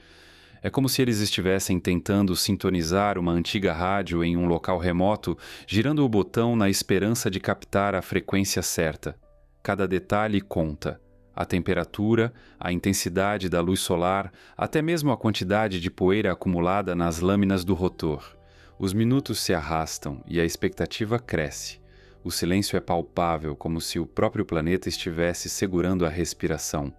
A: É como se eles estivessem tentando sintonizar uma antiga rádio em um local remoto, girando o botão na esperança de captar a frequência certa. Cada detalhe conta. A temperatura, a intensidade da luz solar, até mesmo a quantidade de poeira acumulada nas lâminas do rotor. Os minutos se arrastam e a expectativa cresce. O silêncio é palpável, como se o próprio planeta estivesse segurando a respiração.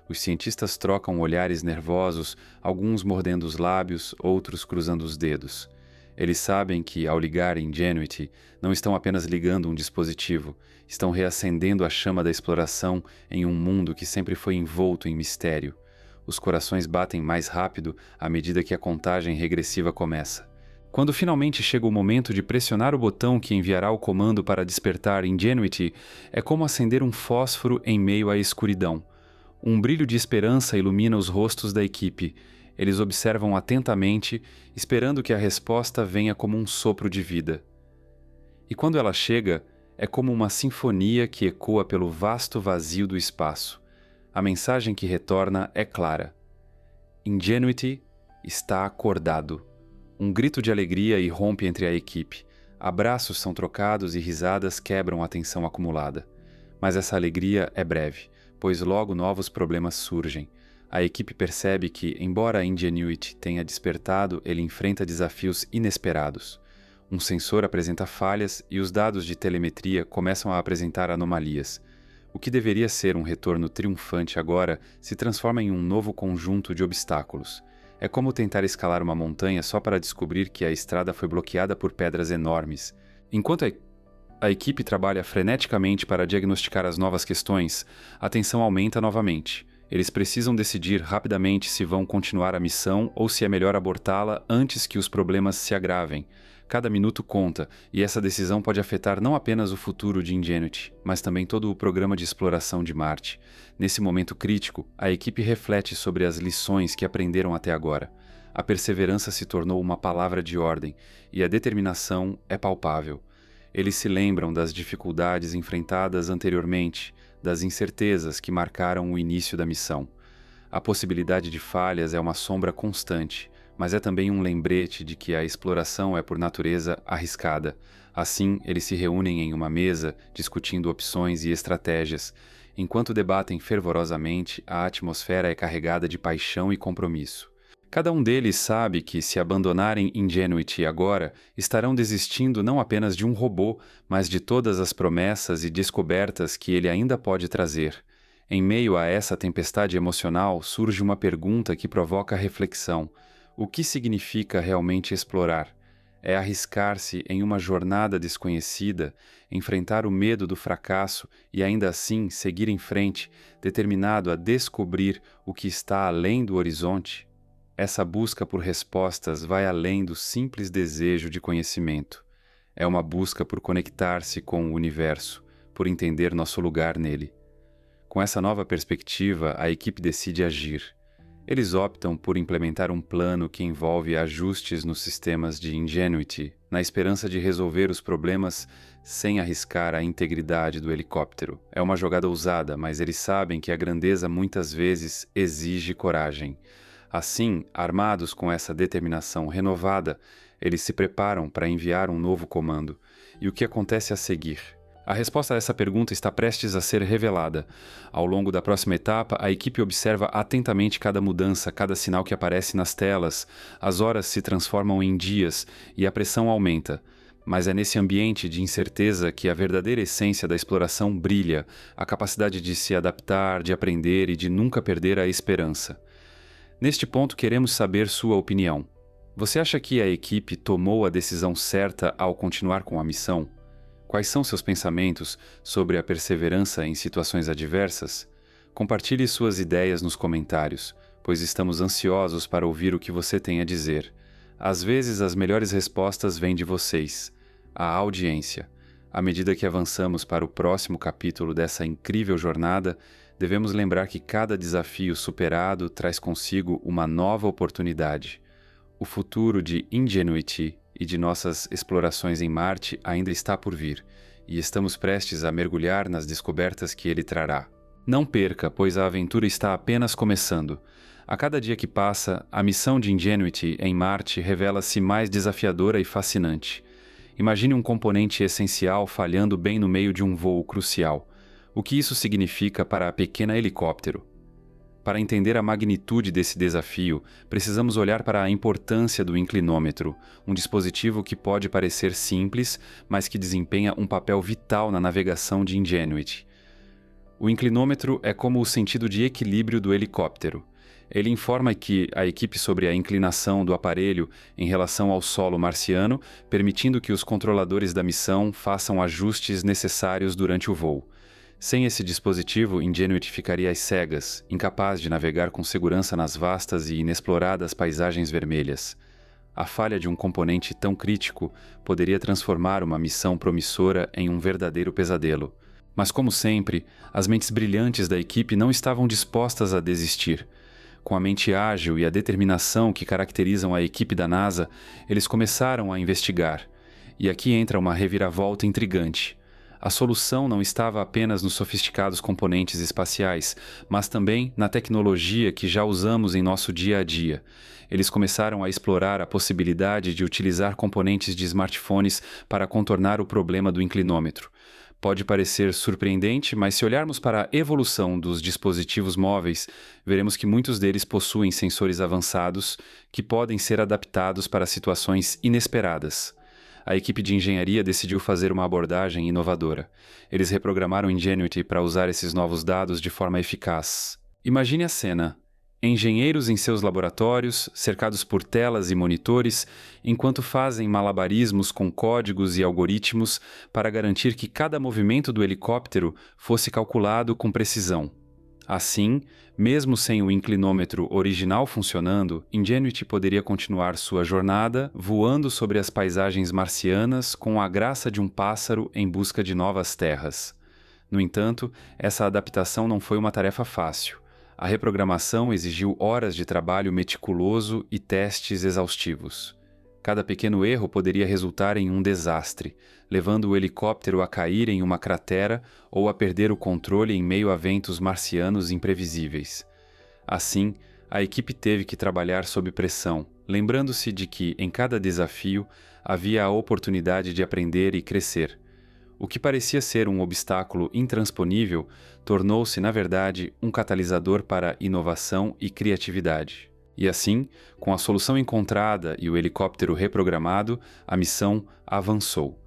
A: Os cientistas trocam olhares nervosos, alguns mordendo os lábios, outros cruzando os dedos. Eles sabem que, ao ligar Ingenuity, não estão apenas ligando um dispositivo, estão reacendendo a chama da exploração em um mundo que sempre foi envolto em mistério. Os corações batem mais rápido à medida que a contagem regressiva começa. Quando finalmente chega o momento de pressionar o botão que enviará o comando para despertar Ingenuity, é como acender um fósforo em meio à escuridão. Um brilho de esperança ilumina os rostos da equipe. Eles observam atentamente, esperando que a resposta venha como um sopro de vida. E quando ela chega, é como uma sinfonia que ecoa pelo vasto vazio do espaço. A mensagem que retorna é clara. Ingenuity está acordado. Um grito de alegria irrompe entre a equipe. Abraços são trocados e risadas quebram a tensão acumulada. Mas essa alegria é breve, pois logo novos problemas surgem. A equipe percebe que, embora a Ingenuity tenha despertado, ele enfrenta desafios inesperados. Um sensor apresenta falhas e os dados de telemetria começam a apresentar anomalias. O que deveria ser um retorno triunfante agora se transforma em um novo conjunto de obstáculos. É como tentar escalar uma montanha só para descobrir que a estrada foi bloqueada por pedras enormes. Enquanto a equipe trabalha freneticamente para diagnosticar as novas questões, a tensão aumenta novamente. Eles precisam decidir rapidamente se vão continuar a missão ou se é melhor abortá-la antes que os problemas se agravem. Cada minuto conta, e essa decisão pode afetar não apenas o futuro de Ingenuity, mas também todo o programa de exploração de Marte. Nesse momento crítico, a equipe reflete sobre as lições que aprenderam até agora. A perseverança se tornou uma palavra de ordem, e a determinação é palpável. Eles se lembram das dificuldades enfrentadas anteriormente, das incertezas que marcaram o início da missão. A possibilidade de falhas é uma sombra constante, mas é também um lembrete de que a exploração é por natureza arriscada. Assim, eles se reúnem em uma mesa, discutindo opções e estratégias. Enquanto debatem fervorosamente, a atmosfera é carregada de paixão e compromisso. Cada um deles sabe que, se abandonarem Ingenuity agora, estarão desistindo não apenas de um robô, mas de todas as promessas e descobertas que ele ainda pode trazer. Em meio a essa tempestade emocional, surge uma pergunta que provoca reflexão. O que significa realmente explorar? É arriscar-se em uma jornada desconhecida, enfrentar o medo do fracasso e ainda assim seguir em frente, determinado a descobrir o que está além do horizonte. Essa busca por respostas vai além do simples desejo de conhecimento. É uma busca por conectar-se com o universo, por entender nosso lugar nele. Com essa nova perspectiva, a equipe decide agir. Eles optam por implementar um plano que envolve ajustes nos sistemas de Ingenuity, na esperança de resolver os problemas sem arriscar a integridade do helicóptero. É uma jogada ousada, mas eles sabem que a grandeza muitas vezes exige coragem. Assim, armados com essa determinação renovada, eles se preparam para enviar um novo comando. E o que acontece a seguir? A resposta a essa pergunta está prestes a ser revelada. Ao longo da próxima etapa, a equipe observa atentamente cada mudança, cada sinal que aparece nas telas. As horas se transformam em dias e a pressão aumenta. Mas é nesse ambiente de incerteza que a verdadeira essência da exploração brilha, a capacidade de se adaptar, de aprender e de nunca perder a esperança. Neste ponto, queremos saber sua opinião. Você acha que a equipe tomou a decisão certa ao continuar com a missão? Quais são seus pensamentos sobre a perseverança em situações adversas? Compartilhe suas ideias nos comentários, pois estamos ansiosos para ouvir o que você tem a dizer. Às vezes, as melhores respostas vêm de vocês, a audiência. À medida que avançamos para o próximo capítulo dessa incrível jornada, devemos lembrar que cada desafio superado traz consigo uma nova oportunidade. O futuro de Ingenuity e de nossas explorações em Marte ainda está por vir, e estamos prestes a mergulhar nas descobertas que ele trará. Não perca, pois a aventura está apenas começando. A cada dia que passa, a missão de Ingenuity em Marte revela-se mais desafiadora e fascinante. Imagine um componente essencial falhando bem no meio de um voo crucial. O que isso significa para a pequena helicóptero? Para entender a magnitude desse desafio, precisamos olhar para a importância do inclinômetro, um dispositivo que pode parecer simples, mas que desempenha um papel vital na navegação de Ingenuity. O inclinômetro é como o sentido de equilíbrio do helicóptero. Ele informa a equipe sobre a inclinação do aparelho em relação ao solo marciano, permitindo que os controladores da missão façam ajustes necessários durante o voo. Sem esse dispositivo, Ingenuity ficaria às cegas, incapaz de navegar com segurança nas vastas e inexploradas paisagens vermelhas. A falha de um componente tão crítico poderia transformar uma missão promissora em um verdadeiro pesadelo. Mas, como sempre, as mentes brilhantes da equipe não estavam dispostas a desistir. Com a mente ágil e a determinação que caracterizam a equipe da NASA, eles começaram a investigar. E aqui entra uma reviravolta intrigante. A solução não estava apenas nos sofisticados componentes espaciais, mas também na tecnologia que já usamos em nosso dia a dia. Eles começaram a explorar a possibilidade de utilizar componentes de smartphones para contornar o problema do inclinômetro. Pode parecer surpreendente, mas se olharmos para a evolução dos dispositivos móveis, veremos que muitos deles possuem sensores avançados que podem ser adaptados para situações inesperadas. A equipe de engenharia decidiu fazer uma abordagem inovadora. Eles reprogramaram Ingenuity para usar esses novos dados de forma eficaz. Imagine a cena. Engenheiros em seus laboratórios, cercados por telas e monitores, enquanto fazem malabarismos com códigos e algoritmos para garantir que cada movimento do helicóptero fosse calculado com precisão. Assim, mesmo sem o inclinômetro original funcionando, Ingenuity poderia continuar sua jornada voando sobre as paisagens marcianas com a graça de um pássaro em busca de novas terras. No entanto, essa adaptação não foi uma tarefa fácil. A reprogramação exigiu horas de trabalho meticuloso e testes exaustivos. Cada pequeno erro poderia resultar em um desastre, levando o helicóptero a cair em uma cratera ou a perder o controle em meio a ventos marcianos imprevisíveis. Assim, a equipe teve que trabalhar sob pressão, lembrando-se de que, em cada desafio, havia a oportunidade de aprender e crescer. O que parecia ser um obstáculo intransponível tornou-se, na verdade, um catalisador para inovação e criatividade. E assim, com a solução encontrada e o helicóptero reprogramado, a missão avançou.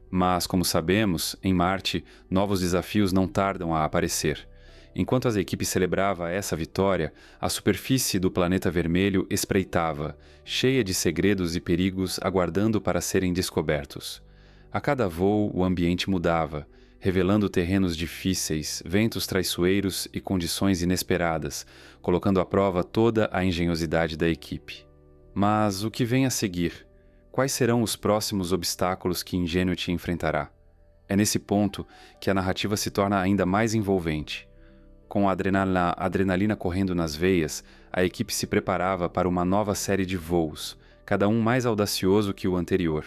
A: Mas, como sabemos, em Marte, novos desafios não tardam a aparecer. Enquanto as equipes celebravam essa vitória, a superfície do planeta vermelho espreitava, cheia de segredos e perigos aguardando para serem descobertos. A cada voo, o ambiente mudava, revelando terrenos difíceis, ventos traiçoeiros e condições inesperadas, colocando à prova toda a engenhosidade da equipe. Mas o que vem a seguir? Quais serão os próximos obstáculos que Ingenuity enfrentará? É nesse ponto que a narrativa se torna ainda mais envolvente. Com a adrenalina correndo nas veias, a equipe se preparava para uma nova série de voos, cada um mais audacioso que o anterior.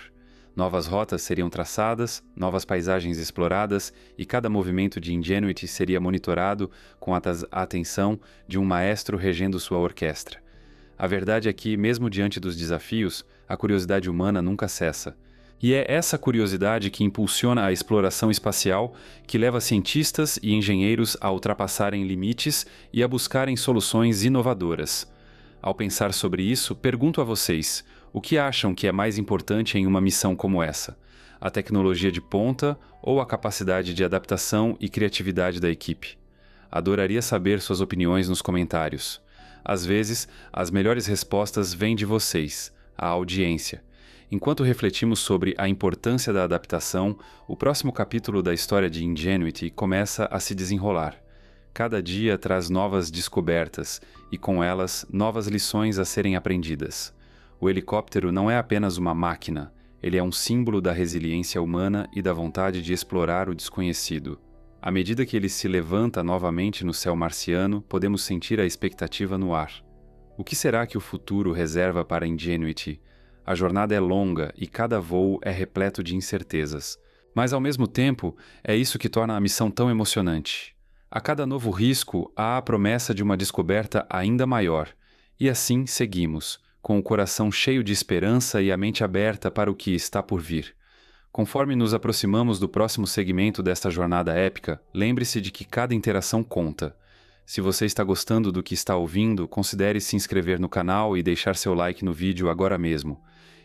A: Novas rotas seriam traçadas, novas paisagens exploradas e cada movimento de Ingenuity seria monitorado com a atenção de um maestro regendo sua orquestra. A verdade é que, mesmo diante dos desafios, a curiosidade humana nunca cessa. E é essa curiosidade que impulsiona a exploração espacial, que leva cientistas e engenheiros a ultrapassarem limites e a buscarem soluções inovadoras. Ao pensar sobre isso, pergunto a vocês, o que acham que é mais importante em uma missão como essa? A tecnologia de ponta ou a capacidade de adaptação e criatividade da equipe? Adoraria saber suas opiniões nos comentários. Às vezes, as melhores respostas vêm de vocês, a audiência. Enquanto refletimos sobre a importância da adaptação, o próximo capítulo da história de Ingenuity começa a se desenrolar. Cada dia traz novas descobertas e, com elas, novas lições a serem aprendidas. O helicóptero não é apenas uma máquina, ele é um símbolo da resiliência humana e da vontade de explorar o desconhecido. À medida que ele se levanta novamente no céu marciano, podemos sentir a expectativa no ar. O que será que o futuro reserva para Ingenuity? A jornada é longa e cada voo é repleto de incertezas. Mas, ao mesmo tempo, é isso que torna a missão tão emocionante. A cada novo risco, há a promessa de uma descoberta ainda maior. E assim seguimos, com o coração cheio de esperança e a mente aberta para o que está por vir. Conforme nos aproximamos do próximo segmento desta jornada épica, lembre-se de que cada interação conta. Se você está gostando do que está ouvindo, considere se inscrever no canal e deixar seu like no vídeo agora mesmo.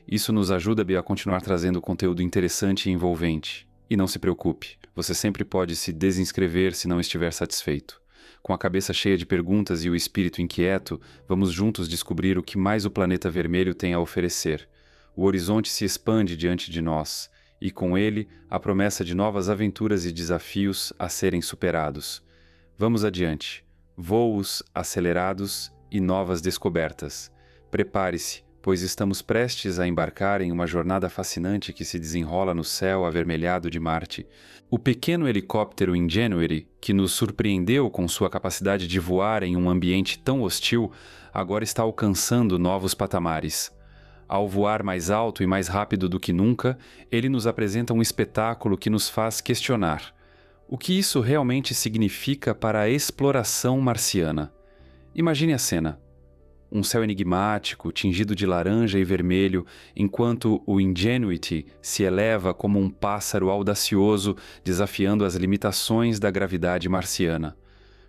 A: Isso nos ajuda a continuar trazendo conteúdo interessante e envolvente. E não se preocupe, você sempre pode se desinscrever se não estiver satisfeito. Com a cabeça cheia de perguntas e o espírito inquieto, vamos juntos descobrir o que mais o planeta vermelho tem a oferecer. O horizonte se expande diante de nós, e com ele, a promessa de novas aventuras e desafios a serem superados. Vamos adiante. Voos acelerados e novas descobertas. Prepare-se, pois estamos prestes a embarcar em uma jornada fascinante que se desenrola no céu avermelhado de Marte. O pequeno helicóptero Ingenuity, que nos surpreendeu com sua capacidade de voar em um ambiente tão hostil, agora está alcançando novos patamares. Ao voar mais alto e mais rápido do que nunca, ele nos apresenta um espetáculo que nos faz questionar. O que isso realmente significa para a exploração marciana? Imagine a cena. Um céu enigmático, tingido de laranja e vermelho, enquanto o Ingenuity se eleva como um pássaro audacioso, desafiando as limitações da gravidade marciana.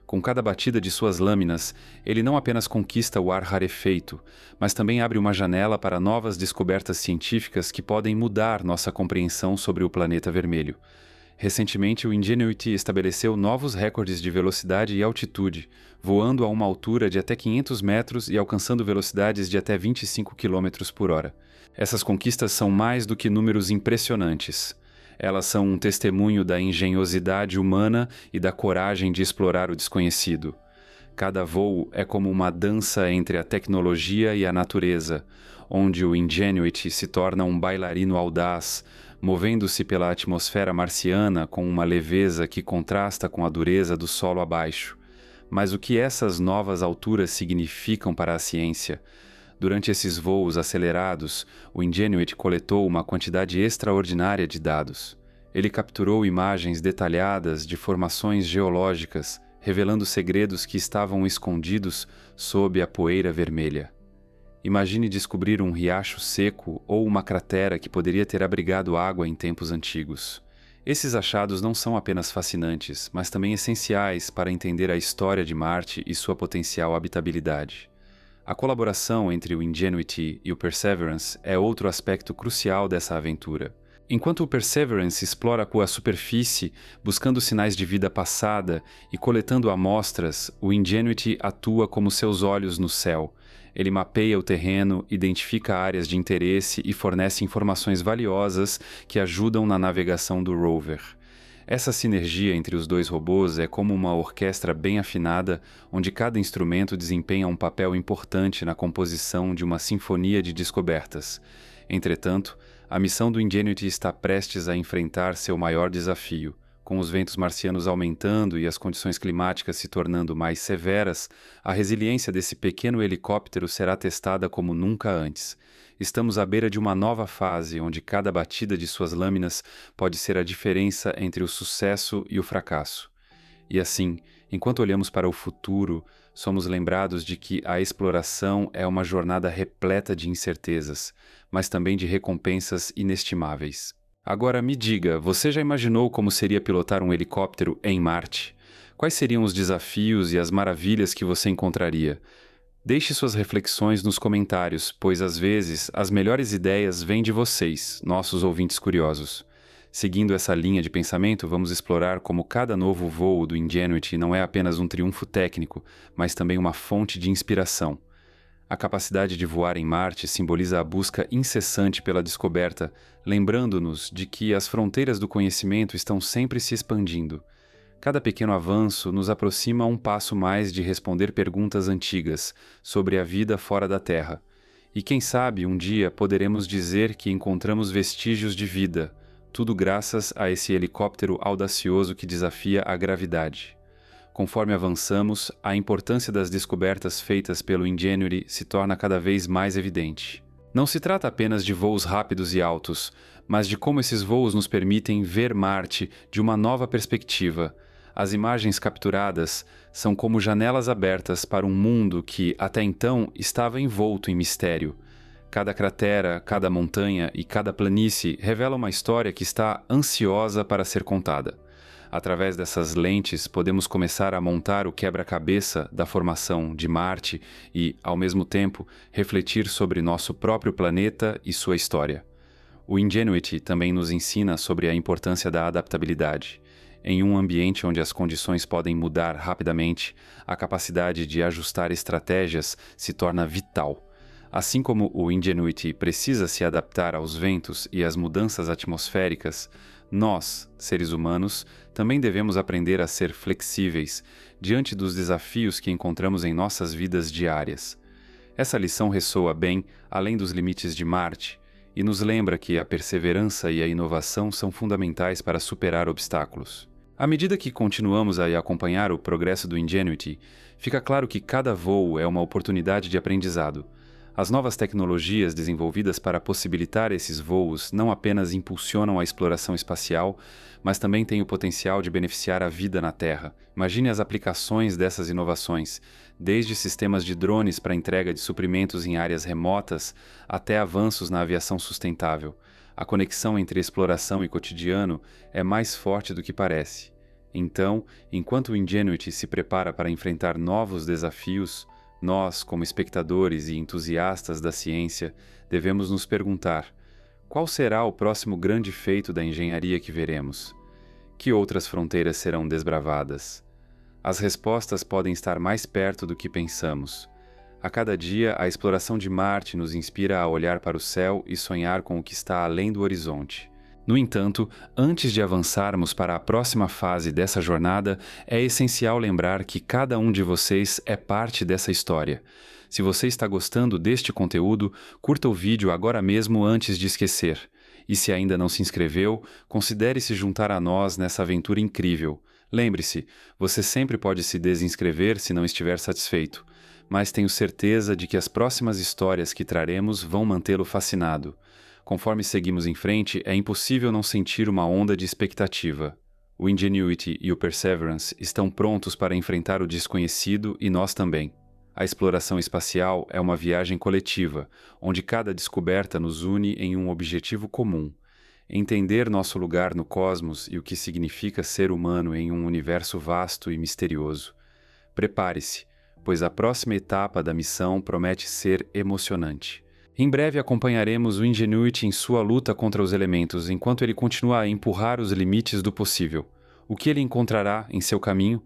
A: Com cada batida de suas lâminas, ele não apenas conquista o ar rarefeito, mas também abre uma janela para novas descobertas científicas que podem mudar nossa compreensão sobre o planeta vermelho. Recentemente, o Ingenuity estabeleceu novos recordes de velocidade e altitude, voando a uma altura de até 500 metros e alcançando velocidades de até 25 km por hora. Essas conquistas são mais do que números impressionantes. Elas são um testemunho da engenhosidade humana e da coragem de explorar o desconhecido. Cada voo é como uma dança entre a tecnologia e a natureza, onde o Ingenuity se torna um bailarino audaz, movendo-se pela atmosfera marciana com uma leveza que contrasta com a dureza do solo abaixo. Mas o que essas novas alturas significam para a ciência? Durante esses voos acelerados, o Ingenuity coletou uma quantidade extraordinária de dados. Ele capturou imagens detalhadas de formações geológicas, revelando segredos que estavam escondidos sob a poeira vermelha. Imagine descobrir um riacho seco ou uma cratera que poderia ter abrigado água em tempos antigos. Esses achados não são apenas fascinantes, mas também essenciais para entender a história de Marte e sua potencial habitabilidade. A colaboração entre o Ingenuity e o Perseverance é outro aspecto crucial dessa aventura. Enquanto o Perseverance explora a superfície, buscando sinais de vida passada e coletando amostras, o Ingenuity atua como seus olhos no céu. Ele mapeia o terreno, identifica áreas de interesse e fornece informações valiosas que ajudam na navegação do rover. Essa sinergia entre os dois robôs é como uma orquestra bem afinada, onde cada instrumento desempenha um papel importante na composição de uma sinfonia de descobertas. Entretanto, a missão do Ingenuity está prestes a enfrentar seu maior desafio. Com os ventos marcianos aumentando e as condições climáticas se tornando mais severas, a resiliência desse pequeno helicóptero será testada como nunca antes. Estamos à beira de uma nova fase, onde cada batida de suas lâminas pode ser a diferença entre o sucesso e o fracasso. E assim, enquanto olhamos para o futuro, somos lembrados de que a exploração é uma jornada repleta de incertezas, mas também de recompensas inestimáveis. Agora me diga, você já imaginou como seria pilotar um helicóptero em Marte? Quais seriam os desafios e as maravilhas que você encontraria? Deixe suas reflexões nos comentários, pois às vezes as melhores ideias vêm de vocês, nossos ouvintes curiosos. Seguindo essa linha de pensamento, vamos explorar como cada novo voo do Ingenuity não é apenas um triunfo técnico, mas também uma fonte de inspiração. A capacidade de voar em Marte simboliza a busca incessante pela descoberta, lembrando-nos de que as fronteiras do conhecimento estão sempre se expandindo. Cada pequeno avanço nos aproxima um passo mais de responder perguntas antigas sobre a vida fora da Terra. E quem sabe um dia poderemos dizer que encontramos vestígios de vida, tudo graças a esse helicóptero audacioso que desafia a gravidade. Conforme avançamos, a importância das descobertas feitas pelo Ingenuity se torna cada vez mais evidente. Não se trata apenas de voos rápidos e altos, mas de como esses voos nos permitem ver Marte de uma nova perspectiva. As imagens capturadas são como janelas abertas para um mundo que, até então, estava envolto em mistério. Cada cratera, cada montanha e cada planície revela uma história que está ansiosa para ser contada. Através dessas lentes, podemos começar a montar o quebra-cabeça da formação de Marte e, ao mesmo tempo, refletir sobre nosso próprio planeta e sua história. O Ingenuity também nos ensina sobre a importância da adaptabilidade. Em um ambiente onde as condições podem mudar rapidamente, a capacidade de ajustar estratégias se torna vital. Assim como o Ingenuity precisa se adaptar aos ventos e às mudanças atmosféricas, nós, seres humanos, também devemos aprender a ser flexíveis diante dos desafios que encontramos em nossas vidas diárias. Essa lição ressoa bem além dos limites de Marte e nos lembra que a perseverança e a inovação são fundamentais para superar obstáculos. À medida que continuamos a acompanhar o progresso do Ingenuity, fica claro que cada voo é uma oportunidade de aprendizado. As novas tecnologias desenvolvidas para possibilitar esses voos não apenas impulsionam a exploração espacial, mas também têm o potencial de beneficiar a vida na Terra. Imagine as aplicações dessas inovações, desde sistemas de drones para entrega de suprimentos em áreas remotas, até avanços na aviação sustentável. A conexão entre exploração e cotidiano é mais forte do que parece. Então, enquanto o Ingenuity se prepara para enfrentar novos desafios, nós, como espectadores e entusiastas da ciência, devemos nos perguntar: qual será o próximo grande feito da engenharia que veremos? Que outras fronteiras serão desbravadas? As respostas podem estar mais perto do que pensamos. A cada dia, a exploração de Marte nos inspira a olhar para o céu e sonhar com o que está além do horizonte. No entanto, antes de avançarmos para a próxima fase dessa jornada, é essencial lembrar que cada um de vocês é parte dessa história. Se você está gostando deste conteúdo, curta o vídeo agora mesmo antes de esquecer. E se ainda não se inscreveu, considere se juntar a nós nessa aventura incrível. Lembre-se, você sempre pode se desinscrever se não estiver satisfeito, mas tenho certeza de que as próximas histórias que traremos vão mantê-lo fascinado. Conforme seguimos em frente, é impossível não sentir uma onda de expectativa. O Ingenuity e o Perseverance estão prontos para enfrentar o desconhecido e nós também. A exploração espacial é uma viagem coletiva, onde cada descoberta nos une em um objetivo comum: entender nosso lugar no cosmos e o que significa ser humano em um universo vasto e misterioso. Prepare-se, pois a próxima etapa da missão promete ser emocionante. Em breve acompanharemos o Ingenuity em sua luta contra os elementos, enquanto ele continua a empurrar os limites do possível. O que ele encontrará em seu caminho?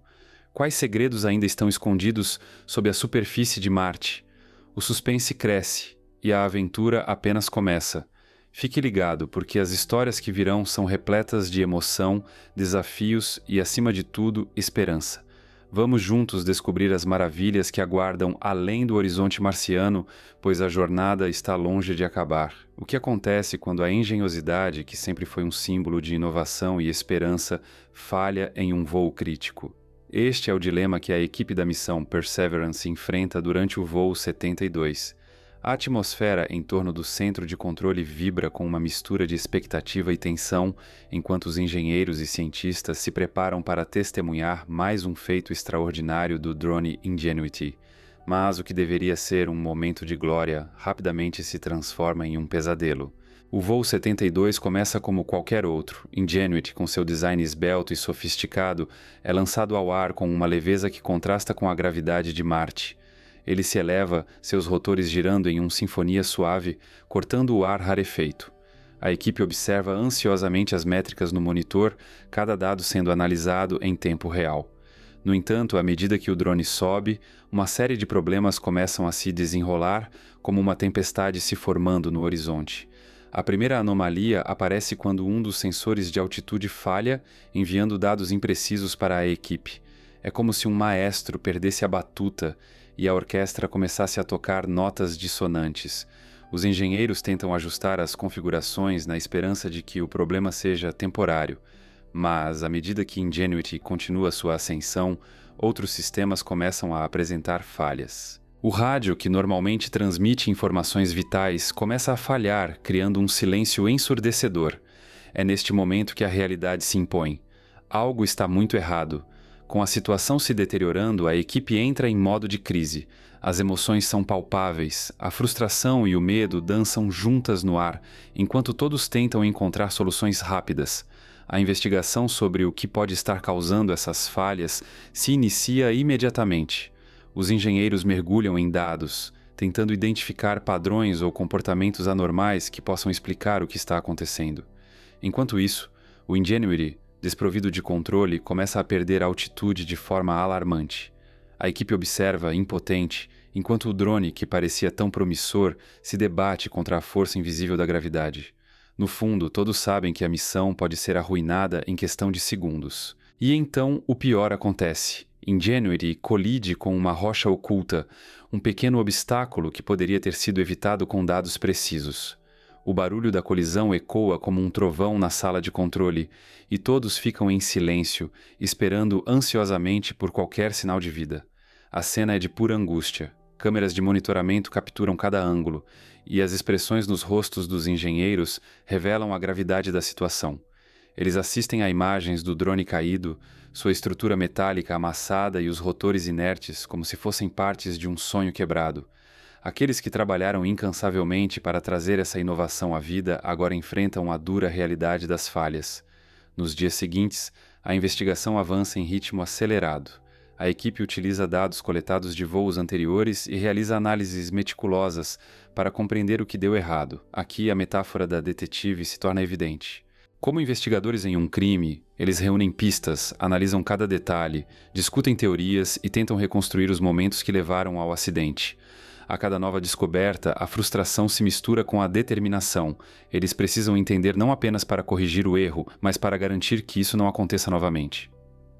A: Quais segredos ainda estão escondidos sob a superfície de Marte? O suspense cresce e a aventura apenas começa. Fique ligado, porque as histórias que virão são repletas de emoção, desafios e, acima de tudo, esperança. Vamos juntos descobrir as maravilhas que aguardam além do horizonte marciano, pois a jornada está longe de acabar. O que acontece quando a engenhosidade, que sempre foi um símbolo de inovação e esperança, falha em um voo crítico? Este é o dilema que a equipe da missão Perseverance enfrenta durante o voo 72. A atmosfera em torno do centro de controle vibra com uma mistura de expectativa e tensão, enquanto os engenheiros e cientistas se preparam para testemunhar mais um feito extraordinário do drone Ingenuity. Mas o que deveria ser um momento de glória rapidamente se transforma em um pesadelo. O voo 72 começa como qualquer outro. Ingenuity, com seu design esbelto e sofisticado, é lançado ao ar com uma leveza que contrasta com a gravidade de Marte. Ele se eleva, seus rotores girando em uma sinfonia suave, cortando o ar rarefeito. A equipe observa ansiosamente as métricas no monitor, cada dado sendo analisado em tempo real. No entanto, à medida que o drone sobe, uma série de problemas começam a se desenrolar, como uma tempestade se formando no horizonte. A primeira anomalia aparece quando um dos sensores de altitude falha, enviando dados imprecisos para a equipe. É como se um maestro perdesse a batuta e a orquestra começasse a tocar notas dissonantes. Os engenheiros tentam ajustar as configurações na esperança de que o problema seja temporário, mas, à medida que Ingenuity continua sua ascensão, outros sistemas começam a apresentar falhas. O rádio, que normalmente transmite informações vitais, começa a falhar, criando um silêncio ensurdecedor. É neste momento que a realidade se impõe. Algo está muito errado. Com a situação se deteriorando, a equipe entra em modo de crise. As emoções são palpáveis, a frustração e o medo dançam juntas no ar, enquanto todos tentam encontrar soluções rápidas. A investigação sobre o que pode estar causando essas falhas se inicia imediatamente. Os engenheiros mergulham em dados, tentando identificar padrões ou comportamentos anormais que possam explicar o que está acontecendo. Enquanto isso, o Ingenuity, desprovido de controle, começa a perder altitude de forma alarmante. A equipe observa, impotente, enquanto o drone, que parecia tão promissor, se debate contra a força invisível da gravidade. No fundo, todos sabem que a missão pode ser arruinada em questão de segundos. E então o pior acontece. Ingenuity colide com uma rocha oculta, um pequeno obstáculo que poderia ter sido evitado com dados precisos. O barulho da colisão ecoa como um trovão na sala de controle, e todos ficam em silêncio, esperando ansiosamente por qualquer sinal de vida. A cena é de pura angústia. Câmeras de monitoramento capturam cada ângulo, e as expressões nos rostos dos engenheiros revelam a gravidade da situação. Eles assistem a imagens do drone caído, sua estrutura metálica amassada e os rotores inertes como se fossem partes de um sonho quebrado. Aqueles que trabalharam incansavelmente para trazer essa inovação à vida agora enfrentam a dura realidade das falhas. Nos dias seguintes, a investigação avança em ritmo acelerado. A equipe utiliza dados coletados de voos anteriores e realiza análises meticulosas para compreender o que deu errado. Aqui a metáfora da detetive se torna evidente. Como investigadores em um crime, eles reúnem pistas, analisam cada detalhe, discutem teorias e tentam reconstruir os momentos que levaram ao acidente. A cada nova descoberta, a frustração se mistura com a determinação. Eles precisam entender não apenas para corrigir o erro, mas para garantir que isso não aconteça novamente.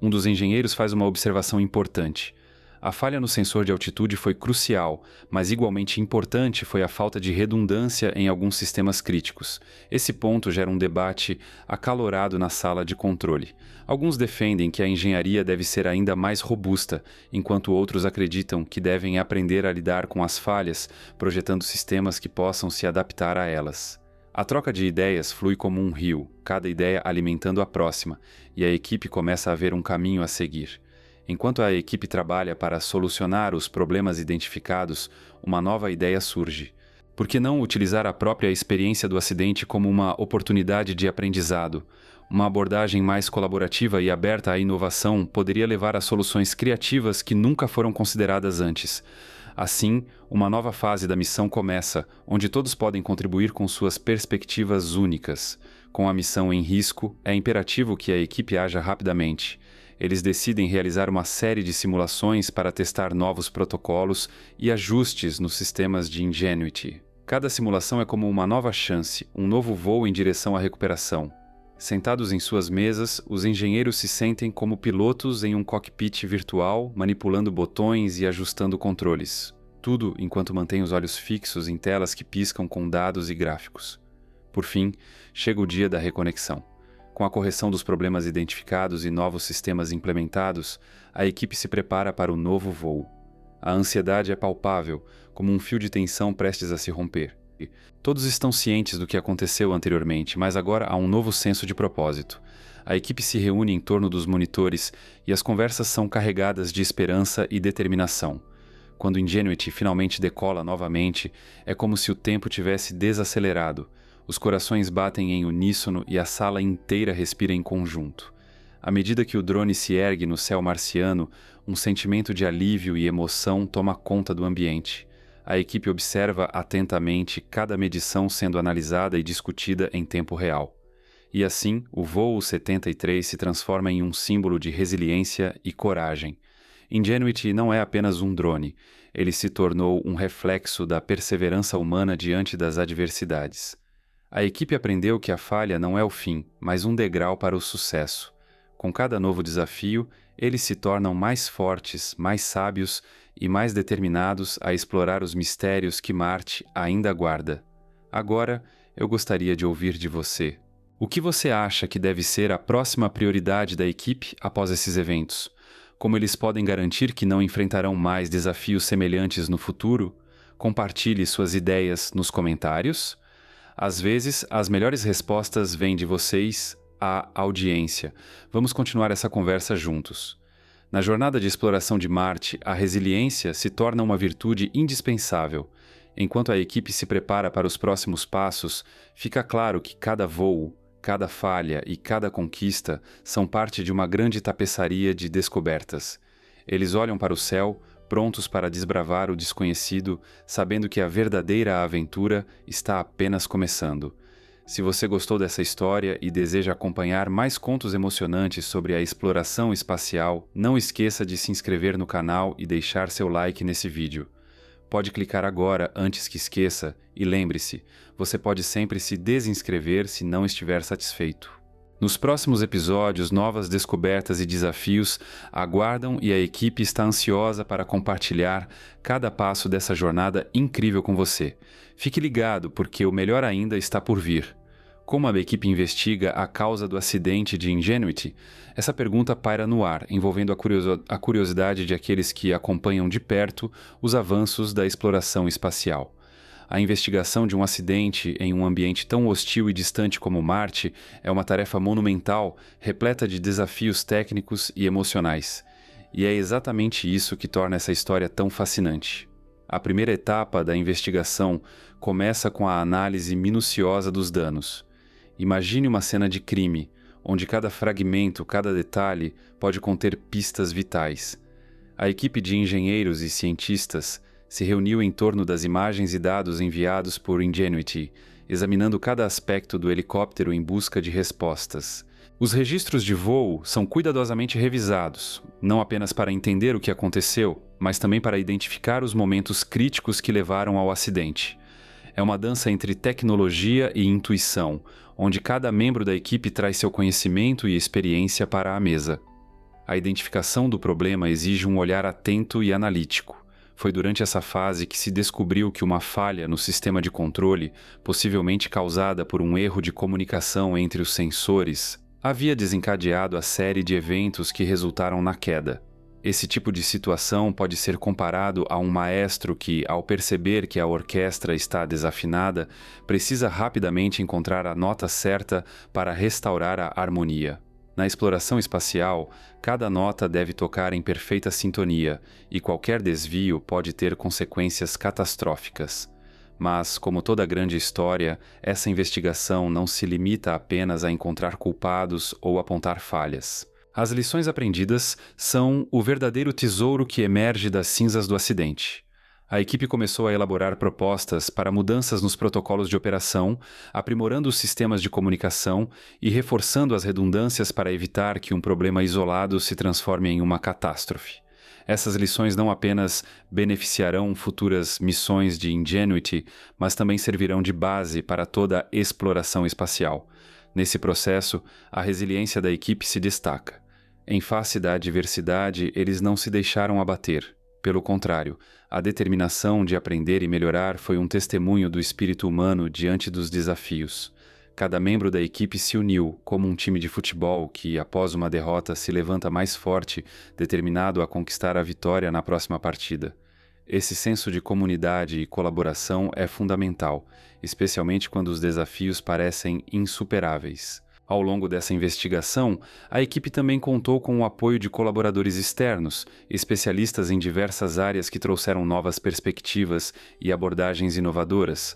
A: Um dos engenheiros faz uma observação importante. A falha no sensor de altitude foi crucial, mas igualmente importante foi a falta de redundância em alguns sistemas críticos. Esse ponto gera um debate acalorado na sala de controle. Alguns defendem que a engenharia deve ser ainda mais robusta, enquanto outros acreditam que devem aprender a lidar com as falhas, projetando sistemas que possam se adaptar a elas. A troca de ideias flui como um rio, cada ideia alimentando a próxima, e a equipe começa a ver um caminho a seguir. Enquanto a equipe trabalha para solucionar os problemas identificados, uma nova ideia surge. Por que não utilizar a própria experiência do acidente como uma oportunidade de aprendizado? Uma abordagem mais colaborativa e aberta à inovação poderia levar a soluções criativas que nunca foram consideradas antes. Assim, uma nova fase da missão começa, onde todos podem contribuir com suas perspectivas únicas. Com a missão em risco, é imperativo que a equipe haja rapidamente. Eles decidem realizar uma série de simulações para testar novos protocolos e ajustes nos sistemas de Ingenuity. Cada simulação é como uma nova chance, um novo voo em direção à recuperação. Sentados em suas mesas, os engenheiros se sentem como pilotos em um cockpit virtual, manipulando botões e ajustando controles. Tudo enquanto mantêm os olhos fixos em telas que piscam com dados e gráficos. Por fim, chega o dia da reconexão. Com a correção dos problemas identificados e novos sistemas implementados, a equipe se prepara para o novo voo. A ansiedade é palpável, como um fio de tensão prestes a se romper. Todos estão cientes do que aconteceu anteriormente, mas agora há um novo senso de propósito. A equipe se reúne em torno dos monitores e as conversas são carregadas de esperança e determinação. Quando Ingenuity finalmente decola novamente, é como se o tempo tivesse desacelerado. Os corações batem em uníssono e a sala inteira respira em conjunto. À medida que o drone se ergue no céu marciano, um sentimento de alívio e emoção toma conta do ambiente. A equipe observa atentamente cada medição sendo analisada e discutida em tempo real. E assim, o voo 73 se transforma em um símbolo de resiliência e coragem. Ingenuity não é apenas um drone, ele se tornou um reflexo da perseverança humana diante das adversidades. A equipe aprendeu que a falha não é o fim, mas um degrau para o sucesso. Com cada novo desafio, eles se tornam mais fortes, mais sábios e mais determinados a explorar os mistérios que Marte ainda guarda. Agora, eu gostaria de ouvir de você. O que você acha que deve ser a próxima prioridade da equipe após esses eventos? Como eles podem garantir que não enfrentarão mais desafios semelhantes no futuro? Compartilhe suas ideias nos comentários. Às vezes, as melhores respostas vêm de vocês, a audiência. Vamos continuar essa conversa juntos. Na jornada de exploração de Marte, a resiliência se torna uma virtude indispensável. Enquanto a equipe se prepara para os próximos passos, fica claro que cada voo, cada falha e cada conquista são parte de uma grande tapeçaria de descobertas. Eles olham para o céu, prontos para desbravar o desconhecido, sabendo que a verdadeira aventura está apenas começando. Se você gostou dessa história e deseja acompanhar mais contos emocionantes sobre a exploração espacial, não esqueça de se inscrever no canal e deixar seu like nesse vídeo. Pode clicar agora antes que esqueça e lembre-se, você pode sempre se desinscrever se não estiver satisfeito. Nos próximos episódios, novas descobertas e desafios aguardam e a equipe está ansiosa para compartilhar cada passo dessa jornada incrível com você. Fique ligado, porque o melhor ainda está por vir. Como a equipe investiga a causa do acidente de Ingenuity? Essa pergunta paira no ar, envolvendo a curiosidade de aqueles que acompanham de perto os avanços da exploração espacial. A investigação de um acidente em um ambiente tão hostil e distante como Marte é uma tarefa monumental, repleta de desafios técnicos e emocionais. E é exatamente isso que torna essa história tão fascinante. A primeira etapa da investigação começa com a análise minuciosa dos danos. Imagine uma cena de crime, onde cada fragmento, cada detalhe pode conter pistas vitais. A equipe de engenheiros e cientistas se reuniu em torno das imagens e dados enviados por Ingenuity, examinando cada aspecto do helicóptero em busca de respostas. Os registros de voo são cuidadosamente revisados, não apenas para entender o que aconteceu, mas também para identificar os momentos críticos que levaram ao acidente. É uma dança entre tecnologia e intuição, onde cada membro da equipe traz seu conhecimento e experiência para a mesa. A identificação do problema exige um olhar atento e analítico. Foi durante essa fase que se descobriu que uma falha no sistema de controle, possivelmente causada por um erro de comunicação entre os sensores, havia desencadeado a série de eventos que resultaram na queda. Esse tipo de situação pode ser comparado a um maestro que, ao perceber que a orquestra está desafinada, precisa rapidamente encontrar a nota certa para restaurar a harmonia. Na exploração espacial, cada nota deve tocar em perfeita sintonia, e qualquer desvio pode ter consequências catastróficas. Mas, como toda grande história, essa investigação não se limita apenas a encontrar culpados ou apontar falhas. As lições aprendidas são o verdadeiro tesouro que emerge das cinzas do acidente. A equipe começou a elaborar propostas para mudanças nos protocolos de operação, aprimorando os sistemas de comunicação e reforçando as redundâncias para evitar que um problema isolado se transforme em uma catástrofe. Essas lições não apenas beneficiarão futuras missões de Ingenuity, mas também servirão de base para toda a exploração espacial. Nesse processo, a resiliência da equipe se destaca. Em face da adversidade, eles não se deixaram abater. Pelo contrário, a determinação de aprender e melhorar foi um testemunho do espírito humano diante dos desafios. Cada membro da equipe se uniu como um time de futebol que, após uma derrota, se levanta mais forte, determinado a conquistar a vitória na próxima partida. Esse senso de comunidade e colaboração é fundamental, especialmente quando os desafios parecem insuperáveis. Ao longo dessa investigação, a equipe também contou com o apoio de colaboradores externos, especialistas em diversas áreas que trouxeram novas perspectivas e abordagens inovadoras.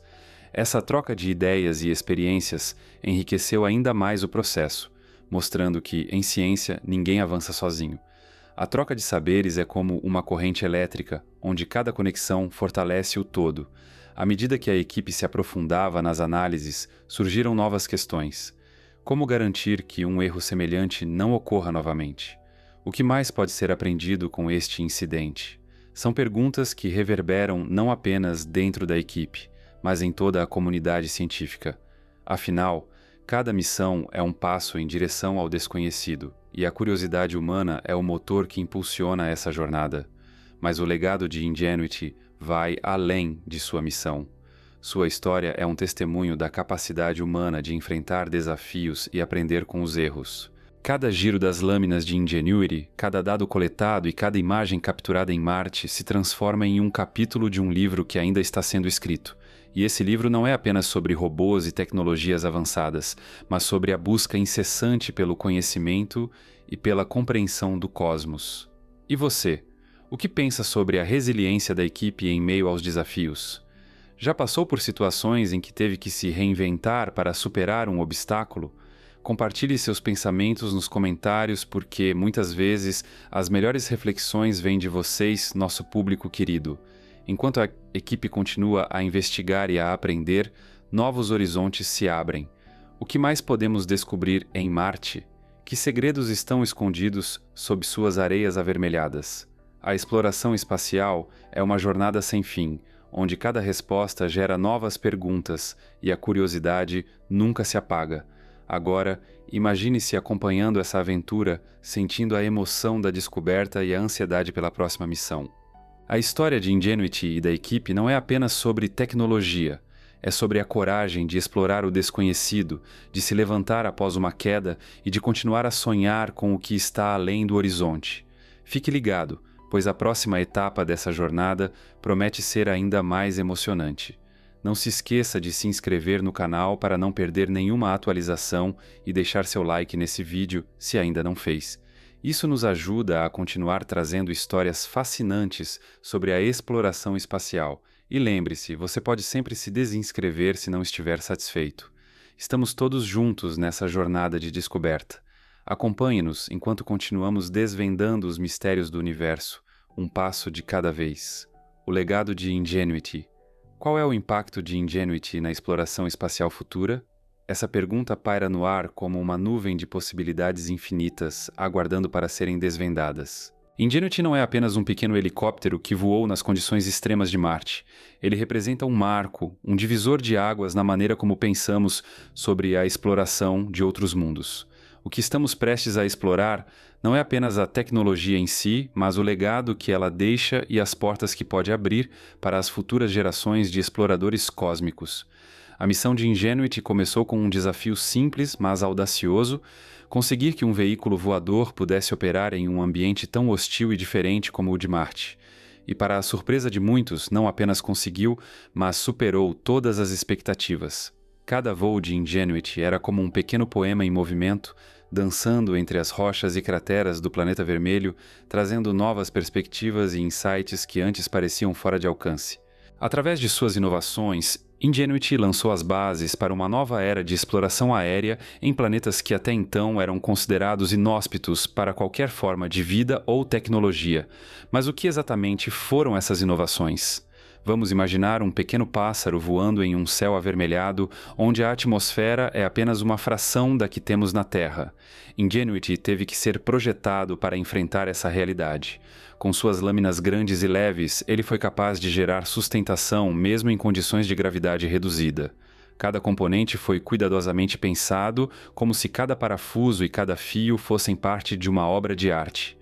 A: Essa troca de ideias e experiências enriqueceu ainda mais o processo, mostrando que, em ciência, ninguém avança sozinho. A troca de saberes é como uma corrente elétrica, onde cada conexão fortalece o todo. À medida que a equipe se aprofundava nas análises, surgiram novas questões. Como garantir que um erro semelhante não ocorra novamente? O que mais pode ser aprendido com este incidente? São perguntas que reverberam não apenas dentro da equipe, mas em toda a comunidade científica. Afinal, cada missão é um passo em direção ao desconhecido, e a curiosidade humana é o motor que impulsiona essa jornada. Mas o legado de Ingenuity vai além de sua missão. Sua história é um testemunho da capacidade humana de enfrentar desafios e aprender com os erros. Cada giro das lâminas de Ingenuity, cada dado coletado e cada imagem capturada em Marte se transforma em um capítulo de um livro que ainda está sendo escrito. E esse livro não é apenas sobre robôs e tecnologias avançadas, mas sobre a busca incessante pelo conhecimento e pela compreensão do cosmos. E você? O que pensa sobre a resiliência da equipe em meio aos desafios? Já passou por situações em que teve que se reinventar para superar um obstáculo? Compartilhe seus pensamentos nos comentários, porque muitas vezes as melhores reflexões vêm de vocês, nosso público querido. Enquanto a equipe continua a investigar e a aprender, novos horizontes se abrem. O que mais podemos descobrir em Marte? Que segredos estão escondidos sob suas areias avermelhadas? A exploração espacial é uma jornada sem fim, onde cada resposta gera novas perguntas e a curiosidade nunca se apaga. Agora, imagine-se acompanhando essa aventura, sentindo a emoção da descoberta e a ansiedade pela próxima missão. A história de Ingenuity e da equipe não é apenas sobre tecnologia, é sobre a coragem de explorar o desconhecido, de se levantar após uma queda e de continuar a sonhar com o que está além do horizonte. Fique ligado, pois a próxima etapa dessa jornada promete ser ainda mais emocionante. Não se esqueça de se inscrever no canal para não perder nenhuma atualização e deixar seu like nesse vídeo se ainda não fez. Isso nos ajuda a continuar trazendo histórias fascinantes sobre a exploração espacial. E lembre-se, você pode sempre se desinscrever se não estiver satisfeito. Estamos todos juntos nessa jornada de descoberta. Acompanhe-nos enquanto continuamos desvendando os mistérios do universo, um passo de cada vez. O legado de Ingenuity. Qual é o impacto de Ingenuity na exploração espacial futura? Essa pergunta paira no ar como uma nuvem de possibilidades infinitas, aguardando para serem desvendadas. Ingenuity não é apenas um pequeno helicóptero que voou nas condições extremas de Marte. Ele representa um marco, um divisor de águas na maneira como pensamos sobre a exploração de outros mundos. O que estamos prestes a explorar não é apenas a tecnologia em si, mas o legado que ela deixa e as portas que pode abrir para as futuras gerações de exploradores cósmicos. A missão de Ingenuity começou com um desafio simples, mas audacioso: conseguir que um veículo voador pudesse operar em um ambiente tão hostil e diferente como o de Marte. E para a surpresa de muitos, não apenas conseguiu, mas superou todas as expectativas. Cada voo de Ingenuity era como um pequeno poema em movimento, dançando entre as rochas e crateras do planeta vermelho, trazendo novas perspectivas e insights que antes pareciam fora de alcance. Através de suas inovações, Ingenuity lançou as bases para uma nova era de exploração aérea em planetas que até então eram considerados inóspitos para qualquer forma de vida ou tecnologia. Mas o que exatamente foram essas inovações? Vamos imaginar um pequeno pássaro voando em um céu avermelhado, onde a atmosfera é apenas uma fração da que temos na Terra. Ingenuity teve que ser projetado para enfrentar essa realidade. Com suas lâminas grandes e leves, ele foi capaz de gerar sustentação mesmo em condições de gravidade reduzida. Cada componente foi cuidadosamente pensado, como se cada parafuso e cada fio fossem parte de uma obra de arte.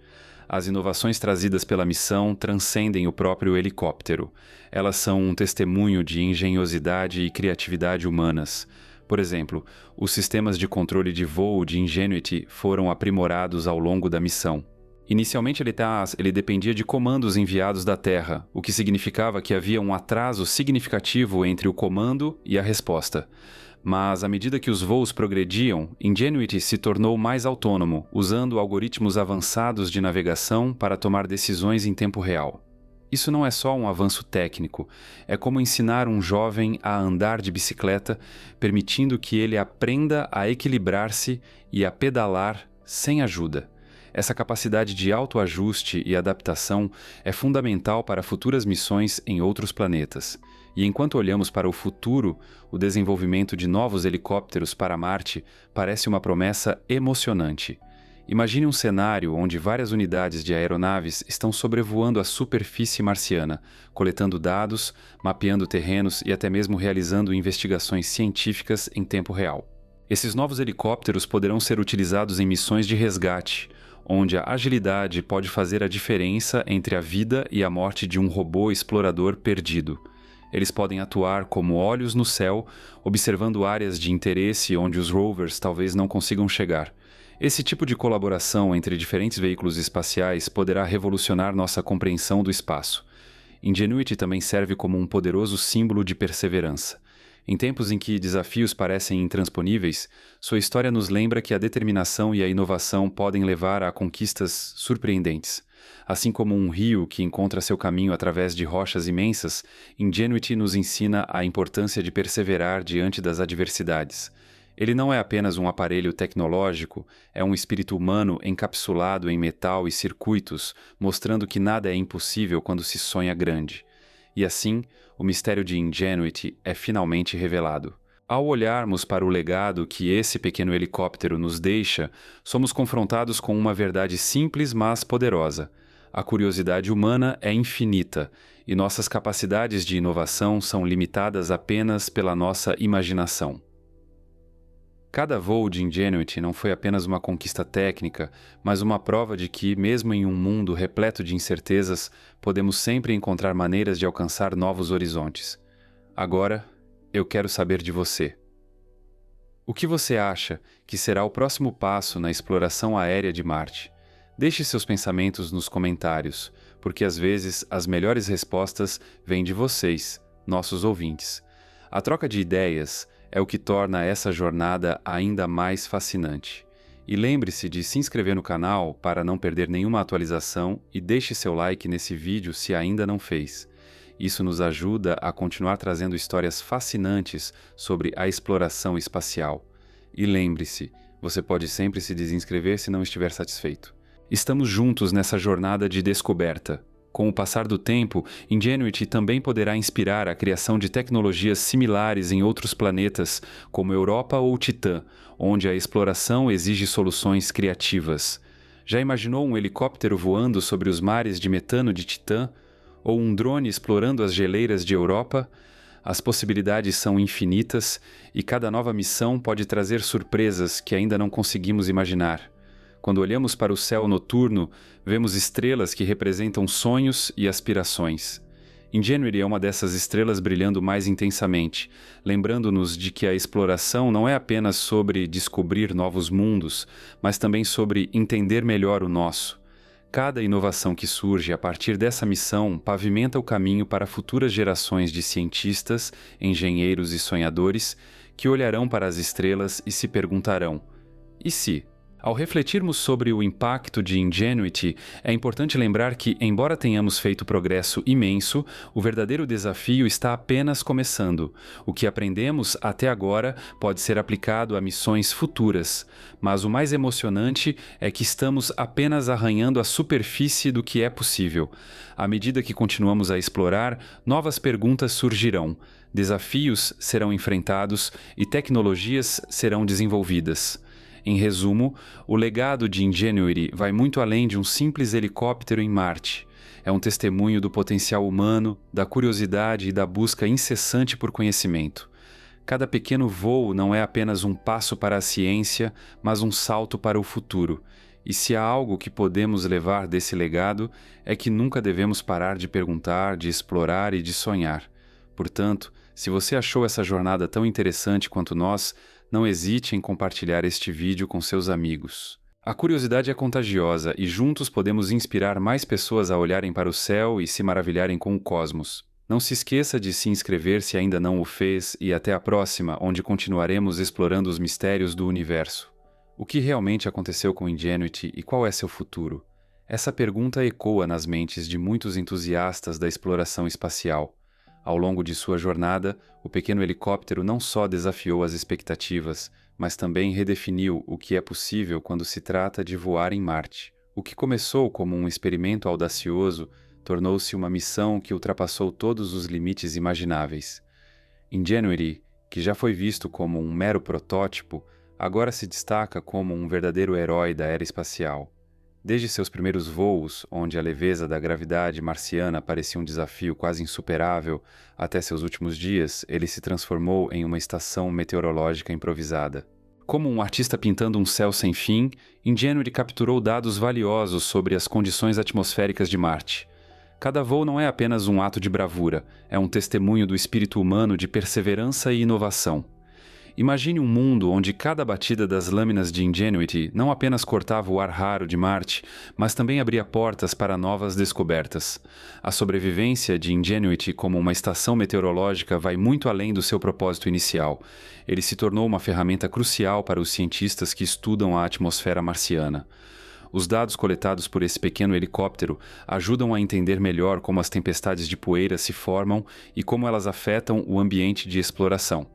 A: As inovações trazidas pela missão transcendem o próprio helicóptero. Elas são um testemunho de engenhosidade e criatividade humanas. Por exemplo, os sistemas de controle de voo de Ingenuity foram aprimorados ao longo da missão. Inicialmente ele dependia de comandos enviados da Terra, o que significava que havia um atraso significativo entre o comando e a resposta. Mas, à medida que os voos progrediam, Ingenuity se tornou mais autônomo, usando algoritmos avançados de navegação para tomar decisões em tempo real. Isso não é só um avanço técnico, é como ensinar um jovem a andar de bicicleta, permitindo que ele aprenda a equilibrar-se e a pedalar sem ajuda. Essa capacidade de autoajuste e adaptação é fundamental para futuras missões em outros planetas. E enquanto olhamos para o futuro, o desenvolvimento de novos helicópteros para Marte parece uma promessa emocionante. Imagine um cenário onde várias unidades de aeronaves estão sobrevoando a superfície marciana, coletando dados, mapeando terrenos e até mesmo realizando investigações científicas em tempo real. Esses novos helicópteros poderão ser utilizados em missões de resgate, onde a agilidade pode fazer a diferença entre a vida e a morte de um robô explorador perdido. Eles podem atuar como olhos no céu, observando áreas de interesse onde os rovers talvez não consigam chegar. Esse tipo de colaboração entre diferentes veículos espaciais poderá revolucionar nossa compreensão do espaço. Ingenuity também serve como um poderoso símbolo de perseverança. Em tempos em que desafios parecem intransponíveis, sua história nos lembra que a determinação e a inovação podem levar a conquistas surpreendentes. Assim como um rio que encontra seu caminho através de rochas imensas, Ingenuity nos ensina a importância de perseverar diante das adversidades. Ele não é apenas um aparelho tecnológico, é um espírito humano encapsulado em metal e circuitos, mostrando que nada é impossível quando se sonha grande. E assim, o mistério de Ingenuity é finalmente revelado. Ao olharmos para o legado que esse pequeno helicóptero nos deixa, somos confrontados com uma verdade simples, mas poderosa. A curiosidade humana é infinita, e nossas capacidades de inovação são limitadas apenas pela nossa imaginação. Cada voo de Ingenuity não foi apenas uma conquista técnica, mas uma prova de que, mesmo em um mundo repleto de incertezas, podemos sempre encontrar maneiras de alcançar novos horizontes. Agora, eu quero saber de você. O que você acha que será o próximo passo na exploração aérea de Marte? Deixe seus pensamentos nos comentários, porque às vezes as melhores respostas vêm de vocês, nossos ouvintes. A troca de ideias é o que torna essa jornada ainda mais fascinante. E lembre-se de se inscrever no canal para não perder nenhuma atualização e deixe seu like nesse vídeo se ainda não fez. Isso nos ajuda a continuar trazendo histórias fascinantes sobre a exploração espacial. E lembre-se, você pode sempre se desinscrever se não estiver satisfeito. Estamos juntos nessa jornada de descoberta. Com o passar do tempo, Ingenuity também poderá inspirar a criação de tecnologias similares em outros planetas, como Europa ou Titã, onde a exploração exige soluções criativas. Já imaginou um helicóptero voando sobre os mares de metano de Titã? Ou um drone explorando as geleiras de Europa? As possibilidades são infinitas e cada nova missão pode trazer surpresas que ainda não conseguimos imaginar. Quando olhamos para o céu noturno, vemos estrelas que representam sonhos e aspirações. Ingenuity é uma dessas estrelas brilhando mais intensamente, lembrando-nos de que a exploração não é apenas sobre descobrir novos mundos, mas também sobre entender melhor o nosso. Cada inovação que surge a partir dessa missão pavimenta o caminho para futuras gerações de cientistas, engenheiros e sonhadores que olharão para as estrelas e se perguntarão: e se? Ao refletirmos sobre o impacto de Ingenuity, é importante lembrar que, embora tenhamos feito progresso imenso, o verdadeiro desafio está apenas começando. O que aprendemos até agora pode ser aplicado a missões futuras, mas o mais emocionante é que estamos apenas arranhando a superfície do que é possível. À medida que continuamos a explorar, novas perguntas surgirão, desafios serão enfrentados e tecnologias serão desenvolvidas. Em resumo, o legado de Ingenuity vai muito além de um simples helicóptero em Marte. É um testemunho do potencial humano, da curiosidade e da busca incessante por conhecimento. Cada pequeno voo não é apenas um passo para a ciência, mas um salto para o futuro. E se há algo que podemos levar desse legado, é que nunca devemos parar de perguntar, de explorar e de sonhar. Portanto, se você achou essa jornada tão interessante quanto nós, não hesite em compartilhar este vídeo com seus amigos. A curiosidade é contagiosa e juntos podemos inspirar mais pessoas a olharem para o céu e se maravilharem com o cosmos. Não se esqueça de se inscrever se ainda não o fez e até a próxima, onde continuaremos explorando os mistérios do universo. O que realmente aconteceu com Ingenuity e qual é seu futuro? Essa pergunta ecoa nas mentes de muitos entusiastas da exploração espacial. Ao longo de sua jornada, o pequeno helicóptero não só desafiou as expectativas, mas também redefiniu o que é possível quando se trata de voar em Marte. O que começou como um experimento audacioso tornou-se uma missão que ultrapassou todos os limites imagináveis. Ingenuity, que já foi visto como um mero protótipo, agora se destaca como um verdadeiro herói da era espacial. Desde seus primeiros voos, onde a leveza da gravidade marciana parecia um desafio quase insuperável, até seus últimos dias, ele se transformou em uma estação meteorológica improvisada. Como um artista pintando um céu sem fim, Ingenuity capturou dados valiosos sobre as condições atmosféricas de Marte. Cada voo não é apenas um ato de bravura, é um testemunho do espírito humano de perseverança e inovação. Imagine um mundo onde cada batida das lâminas de Ingenuity não apenas cortava o ar raro de Marte, mas também abria portas para novas descobertas. A sobrevivência de Ingenuity como uma estação meteorológica vai muito além do seu propósito inicial. Ele se tornou uma ferramenta crucial para os cientistas que estudam a atmosfera marciana. Os dados coletados por esse pequeno helicóptero ajudam a entender melhor como as tempestades de poeira se formam e como elas afetam o ambiente de exploração.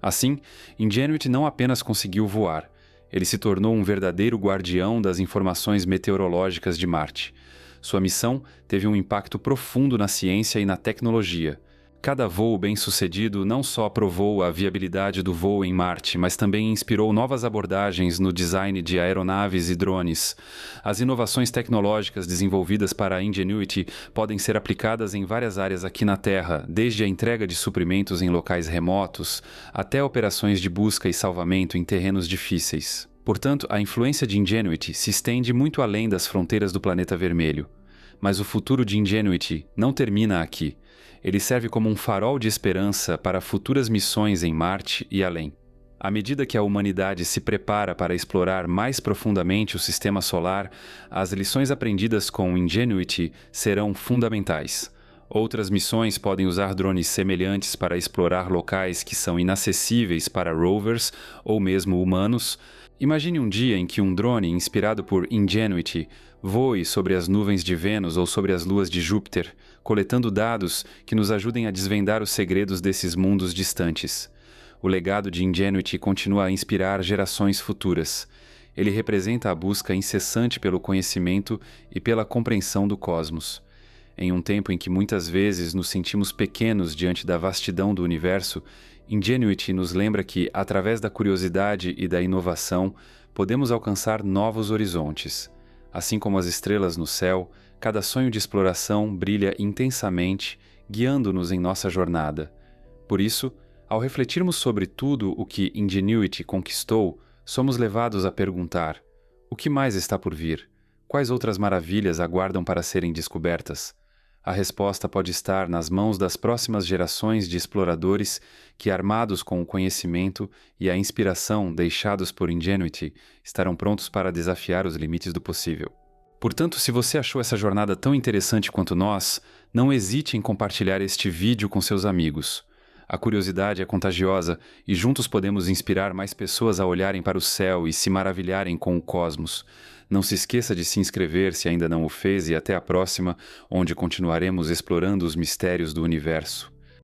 A: Assim, Ingenuity não apenas conseguiu voar, ele se tornou um verdadeiro guardião das informações meteorológicas de Marte. Sua missão teve um impacto profundo na ciência e na tecnologia. Cada voo bem-sucedido não só provou a viabilidade do voo em Marte, mas também inspirou novas abordagens no design de aeronaves e drones. As inovações tecnológicas desenvolvidas para a Ingenuity podem ser aplicadas em várias áreas aqui na Terra, desde a entrega de suprimentos em locais remotos, até operações de busca e salvamento em terrenos difíceis. Portanto, a influência de Ingenuity se estende muito além das fronteiras do planeta vermelho. Mas o futuro de Ingenuity não termina aqui. Ele serve como um farol de esperança para futuras missões em Marte e além. À medida que a humanidade se prepara para explorar mais profundamente o sistema solar, as lições aprendidas com Ingenuity serão fundamentais. Outras missões podem usar drones semelhantes para explorar locais que são inacessíveis para rovers ou mesmo humanos. Imagine um dia em que um drone inspirado por Ingenuity voe sobre as nuvens de Vênus ou sobre as luas de Júpiter, coletando dados que nos ajudem a desvendar os segredos desses mundos distantes. O legado de Ingenuity continua a inspirar gerações futuras. Ele representa a busca incessante pelo conhecimento e pela compreensão do cosmos. Em um tempo em que muitas vezes nos sentimos pequenos diante da vastidão do universo, Ingenuity nos lembra que, através da curiosidade e da inovação, podemos alcançar novos horizontes. Assim como as estrelas no céu, cada sonho de exploração brilha intensamente, guiando-nos em nossa jornada. Por isso, ao refletirmos sobre tudo o que Ingenuity conquistou, somos levados a perguntar: o que mais está por vir? Quais outras maravilhas aguardam para serem descobertas? A resposta pode estar nas mãos das próximas gerações de exploradores que, armados com o conhecimento e a inspiração deixados por Ingenuity, estarão prontos para desafiar os limites do possível. Portanto, se você achou essa jornada tão interessante quanto nós, não hesite em compartilhar este vídeo com seus amigos. A curiosidade é contagiosa e juntos podemos inspirar mais pessoas a olharem para o céu e se maravilharem com o cosmos. Não se esqueça de se inscrever se ainda não o fez e até a próxima, onde continuaremos explorando os mistérios do universo.